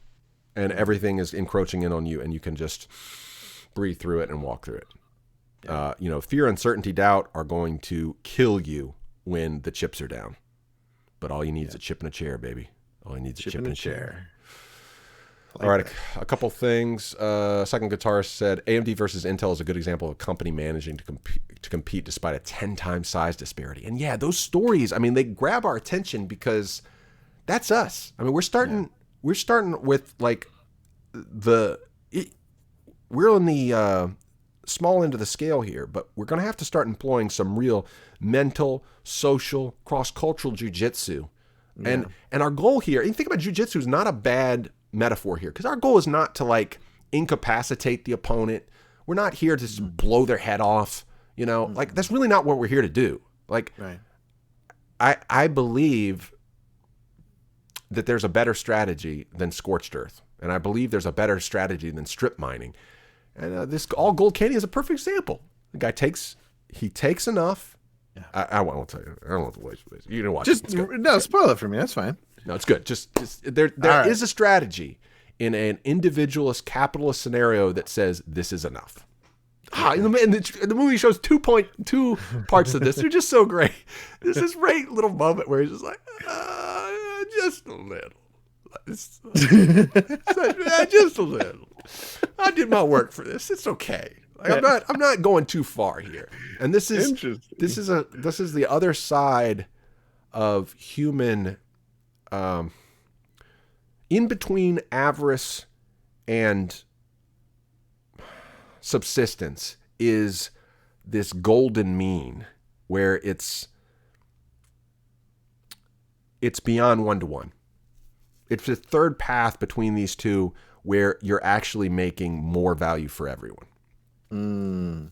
and everything is encroaching in on you, and you can just breathe through it and walk through it. Yeah. Fear, uncertainty, doubt are going to kill you when the chips are down. But all you need is a chip and a chair, baby. All you need is a chip and a chair. All right, a couple things. Second Guitarist said, AMD versus Intel is a good example of a company managing to compete despite a 10 times size disparity. And yeah, those stories, I mean, they grab our attention because that's us. I mean, we're starting with like we're on the small end of the scale here, but we're going to have to start employing some real mental, social, cross-cultural jujitsu. Yeah. And our goal here, and think about jujitsu is not a bad metaphor here, because our goal is not to like incapacitate the opponent. We're not here to just blow their head off, like that's really not what we're here to do. Like, right. I believe that there's a better strategy than scorched earth, and I believe there's a better strategy than strip mining. And this all gold candy is a perfect example. The guy takes enough. Yeah. I won't tell you. I don't want to waste this. You know what? Spoil it for me. That's fine. No, it's good. Just there is a strategy in an individualist capitalist scenario that says this is enough. And the movie shows 2.2 parts of this. They're just so great. There's this great little moment where he's just like, just a little. Just a little. I did my work for this. It's okay. Like, I'm not going too far here. And this is the other side of human. In between avarice and subsistence is this golden mean, where it's beyond 1-to-1. It's a third path between these two where you're actually making more value for everyone. And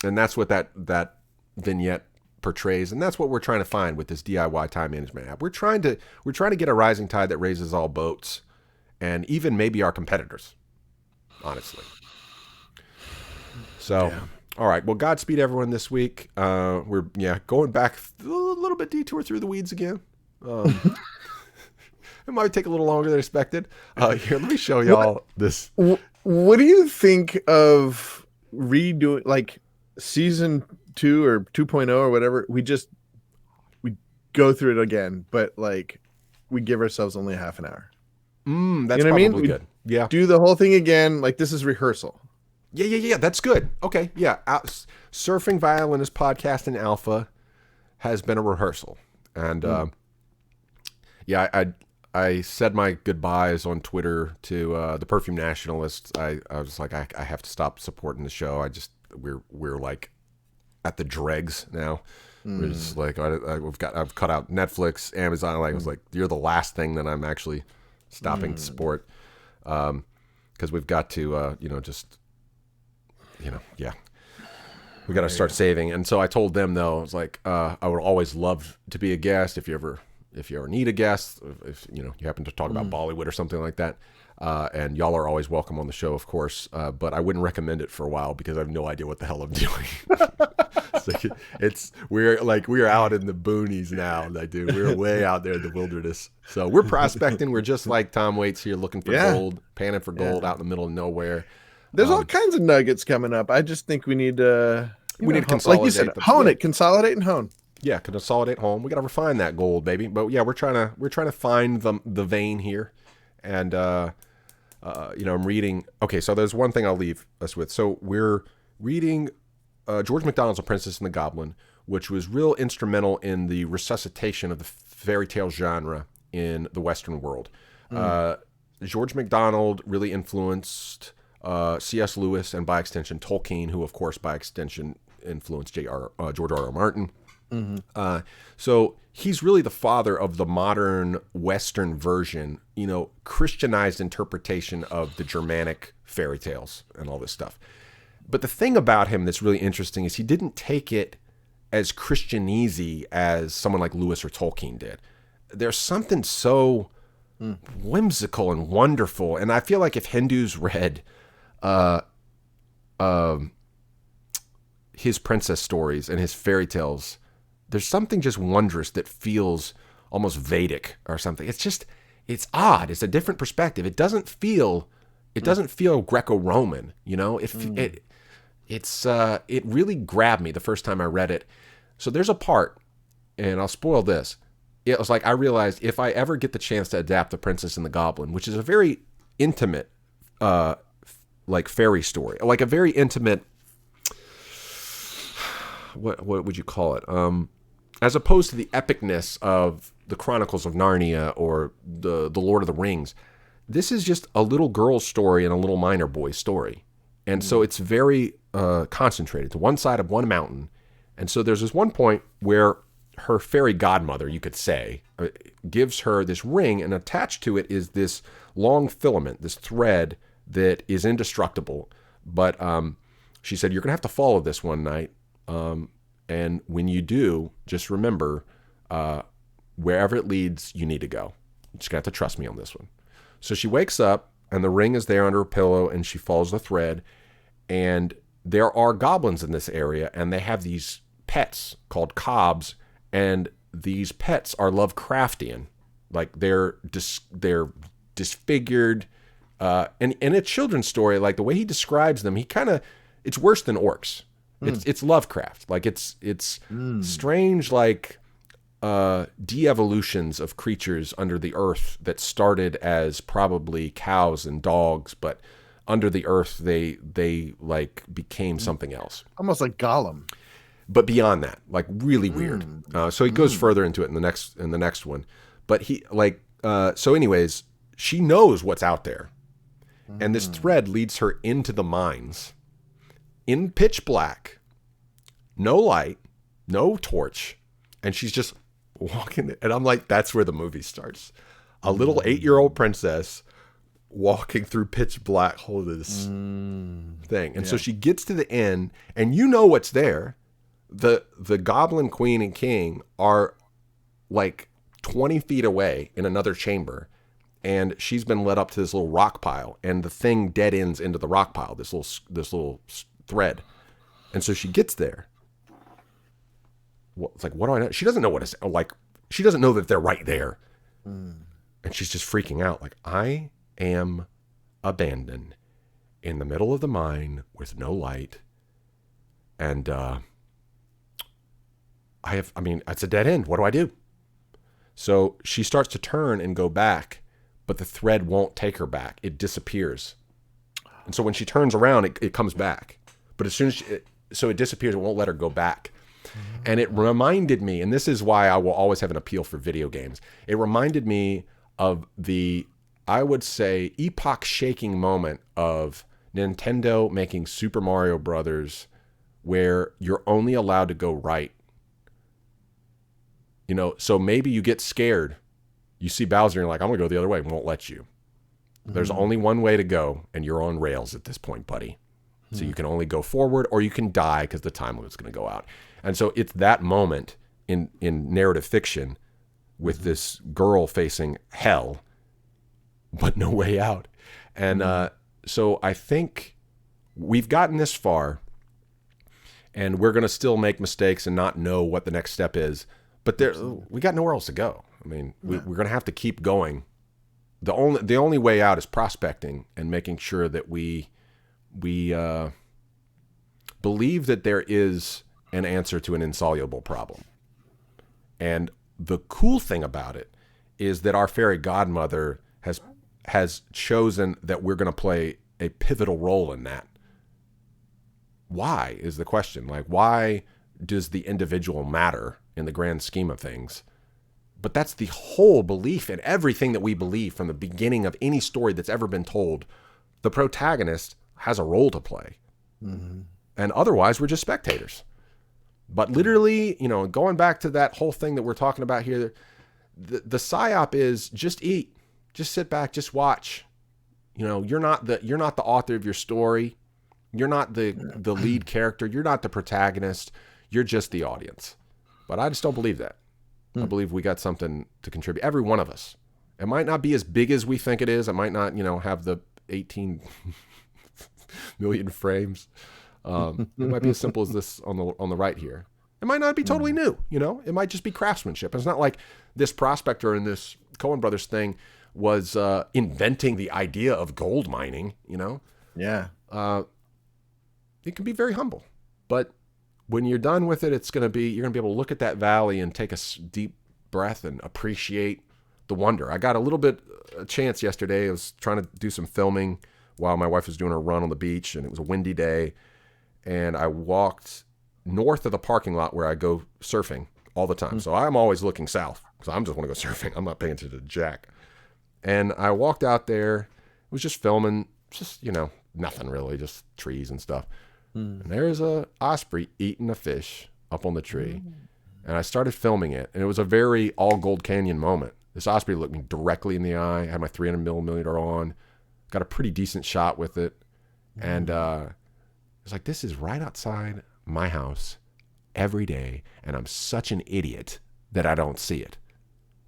that's what that vignette portrays, and that's what we're trying to find with this DIY time management app. We're trying to get a rising tide that raises all boats, and even maybe our competitors, honestly. So, yeah. All right. Well, Godspeed everyone this week. We're going back a little bit detour through the weeds again. It might take a little longer than expected. Here, let me show y'all this. What do you think of redoing, like, season 2 or 2.0 or whatever? We go through it again, but like we give ourselves only half an hour. That's probably good. Yeah. Do the whole thing again. Like, this is rehearsal. Yeah. That's good. Okay. Yeah. Surfing Violinist Podcast in Alpha has been a rehearsal. And I said my goodbyes on Twitter to the Perfume Nationalists. I was like, I have to stop supporting the show. We're like at the dregs now. We're just like, I've cut out Netflix, Amazon. Like, I was like, you're the last thing that I'm actually stopping to support, because we've got to, we got to start saving. And so I told them, though, I was like, I would always love to be a guest if you ever need a guest, if you happen to talk about Bollywood or something like that. And y'all are always welcome on the show, of course. But I wouldn't recommend it for a while because I have no idea what the hell I'm doing. We're out in the boonies now. We're way out there in the wilderness. So we're prospecting. We're just like Tom Waits here, looking for gold, panning for gold out in the middle of nowhere. There's all kinds of nuggets coming up. I just think we need to consolidate. Like you said, consolidate and hone. Yeah, consolidate home. We got to refine that gold, baby. But yeah, we're trying to find the vein here, and I'm reading. Okay, so there's one thing I'll leave us with. So we're reading George MacDonald's A Princess and the Goblin, which was real instrumental in the resuscitation of the fairy tale genre in the Western world. George MacDonald really influenced C.S. Lewis and by extension Tolkien, who of course by extension influenced George R.R. Martin. So he's really the father of the modern Western version, Christianized interpretation of the Germanic fairy tales and all this stuff. But the thing about him that's really interesting is he didn't take it as Christianese as someone like Lewis or Tolkien did. There's something so whimsical and wonderful. And I feel like if Hindus read his princess stories and his fairy tales, there's something just wondrous that feels almost Vedic or something. It's odd. It's a different perspective. It doesn't feel Greco-Roman, It really grabbed me the first time I read it. So there's a part, and I'll spoil this. It was like I realized if I ever get the chance to adapt The Princess and the Goblin, which is a very intimate like fairy story, like a very intimate, what would you call it? As opposed to the epicness of the Chronicles of Narnia or the Lord of the Rings, this is just a little girl's story and a little miner boy's story. And so it's very concentrated to one side of one mountain. And so there's this one point where her fairy godmother, you could say, gives her this ring, and attached to it is this long filament, this thread that is indestructible. But she said, you're going to have to follow this one night. And when you do, just remember, wherever it leads, you need to go. You're just going to have to trust me on this one. So she wakes up, and the ring is there under her pillow, and she follows the thread. And there are goblins in this area, and they have these pets called cobs, and these pets are Lovecraftian. Like they're disfigured. And in a children's story, like the way he describes them, it's worse than orcs. It's Lovecraft. Like it's strange, like de-evolutions of creatures under the earth that started as probably cows and dogs, but under the earth they like became something else. Almost like Gollum. But beyond that, like really weird. So he goes further into it in the next one. But so anyways, she knows what's out there. And this thread leads her into the mines in pitch black, no light, no torch. And she's just walking. And I'm like, that's where the movie starts. A little 8-year-old princess walking through pitch black holding this thing. And so she gets to the end, and you know what's there. The goblin queen and king are like 20 feet away in another chamber, and she's been led up to this little rock pile, and the thing dead ends into the rock pile, this little thread. And so she gets there. It's like, what do I know? She doesn't know what it's like. She doesn't know that they're right there. And she's just freaking out. Like, I am abandoned in the middle of the mine with no light. And, it's a dead end. What do I do? So she starts to turn and go back, but the thread won't take her back. It disappears. And so when she turns around, it comes back. But as soon as it disappears, it won't let her go back. And it reminded me, and this is why I will always have an appeal for video games. It reminded me of the, I would say, epoch-shaking moment of Nintendo making Super Mario Brothers, where you're only allowed to go right. So maybe you get scared. You see Bowser and you're like, I'm going to go the other way. Won't let you. There's only one way to go, and you're on rails at this point, buddy. So you can only go forward, or you can die because the time limit's going to go out. And so it's that moment in narrative fiction with this girl facing hell, but no way out. And so I think we've gotten this far, and we're going to still make mistakes and not know what the next step is. But we got nowhere else to go. I mean, we're going to have to keep going. The only way out is prospecting and making sure that we believe that there is an answer to an insoluble problem. And the cool thing about it is that our fairy godmother has chosen that we're going to play a pivotal role in that. Why is the question? Like, why does the individual matter in the grand scheme of things? But that's the whole belief in everything that we believe from the beginning of any story that's ever been told. The protagonist has a role to play. And otherwise, we're just spectators. But literally, going back to that whole thing that we're talking about here, the psyop is just eat, just sit back, just watch. You're not the author of your story. You're not the lead character. You're not the protagonist. You're just the audience. But I just don't believe that. I believe we got something to contribute. Every one of us. It might not be as big as we think it is. It might not, have the 18 million frames. It might be as simple as this on the right here. It might not be totally new, It might just be craftsmanship. It's not like this prospector in this Coen Brothers thing was inventing the idea of gold mining, Yeah. It can be very humble, but when you're done with it, you're going to be able to look at that valley and take a deep breath and appreciate the wonder. I got a chance yesterday. I was trying to do some filming while my wife was doing her run on the beach, and it was a windy day. And I walked north of the parking lot where I go surfing all the time. So I'm always looking south because I just want to go surfing. I'm not paying attention to jack. And I walked out there. It was just filming, just, nothing really, just trees and stuff. And there's a osprey eating a fish up on the tree. And I started filming it, and it was a very all Gold Canyon moment. This osprey looked me directly in the eye. I had my 300 millimeter on, got a pretty decent shot with it. And it's like, this is right outside my house every day, and I'm such an idiot that I don't see it.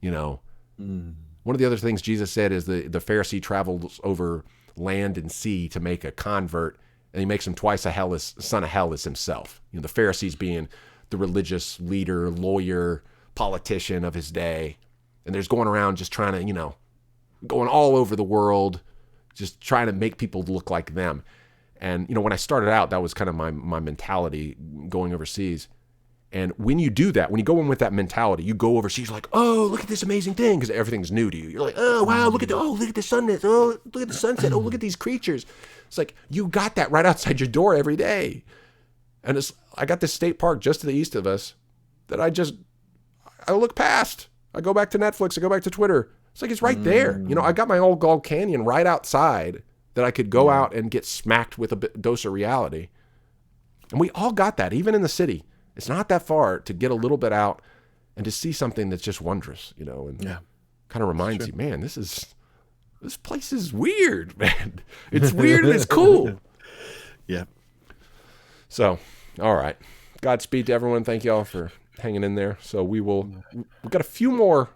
One of the other things Jesus said is the Pharisee travels over land and sea to make a convert, and he makes him twice a son of hell as himself. The Pharisees being the religious leader, lawyer, politician of his day. And there's going around just trying to, going all over the world, just trying to make people look like them. And, when I started out, that was kind of my mentality going overseas. And when you do that, when you go in with that mentality, you go overseas like, oh, look at this amazing thing, because everything's new to you. You're like, oh, wow, look at the sunset. Oh, look at the sunset. Oh, look at these creatures. It's like, you got that right outside your door every day. And I got this state park just to the east of us that I look past. I go back to Netflix. I go back to Twitter. It's like, it's right there. I got my old Gold Canyon right outside that I could go out and get smacked with a dose of reality. And we all got that, even in the city. It's not that far to get a little bit out and to see something that's just wondrous, and kind of reminds you, man, this place is weird, man. It's weird and it's cool. Yeah. So, all right. Godspeed to everyone. Thank y'all for hanging in there. So we've got a few more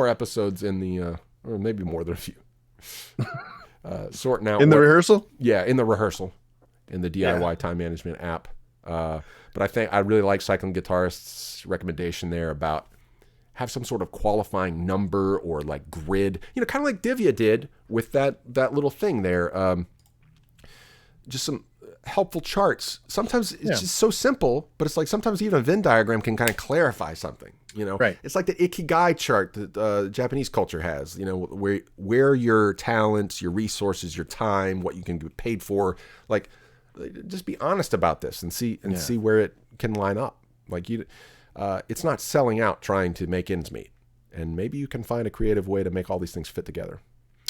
episodes in the, or maybe more than a few, sorting out. In the rehearsal? Yeah, in the rehearsal, in the DIY time management app. But I really like Cycling Guitarist's recommendation there about have some sort of qualifying number or like grid, kind of like Divya did with that little thing there. Just some helpful charts. Sometimes it's just so simple, but it's like sometimes even a Venn diagram can kind of clarify something, Right. It's like the Ikigai chart that Japanese culture has, where your talents, your resources, your time, what you can get paid for, like, just be honest about this and see where it can line up. Like it's not selling out trying to make ends meet, and maybe you can find a creative way to make all these things fit together.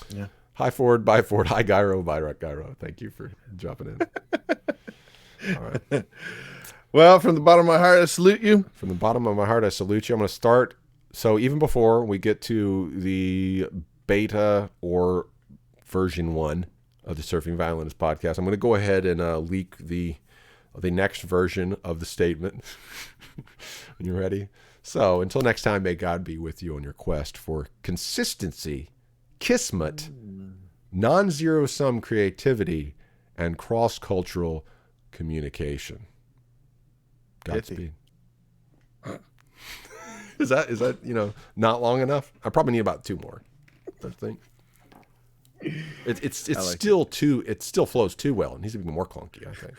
Yeah. Hi Ford, bye Ford, hi Gyro, bye Gyro. Thank you for dropping in. All right. Well, from the bottom of my heart, I salute you. From the bottom of my heart, I salute you. I'm going to start. So even before we get to the beta or version 1 of the Surfing Violinist podcast, I'm going to go ahead and leak the next version of the statement. You ready? So until next time, may God be with you on your quest for consistency, kismet, non-zero sum creativity, and cross-cultural communication. Godspeed. Is that not long enough? I probably need about 2 more. I think. It's like still it still flows too well. It needs to be more clunky, I think.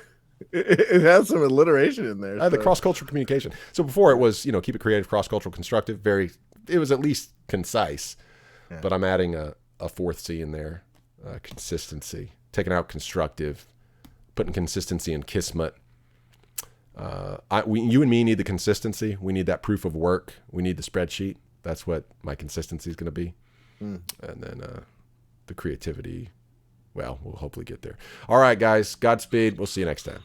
It has some alliteration in there. The cross-cultural communication. So before it was, keep it creative, cross-cultural, constructive. It was at least concise. Yeah. But I'm adding a 4th C in there. Consistency. Taking out constructive. Putting consistency in kismet. You and me need the consistency. We need that proof of work. We need the spreadsheet. That's what my consistency is going to be. And then the creativity, Well, we'll hopefully get there. All right, guys. Godspeed. We'll see you next time.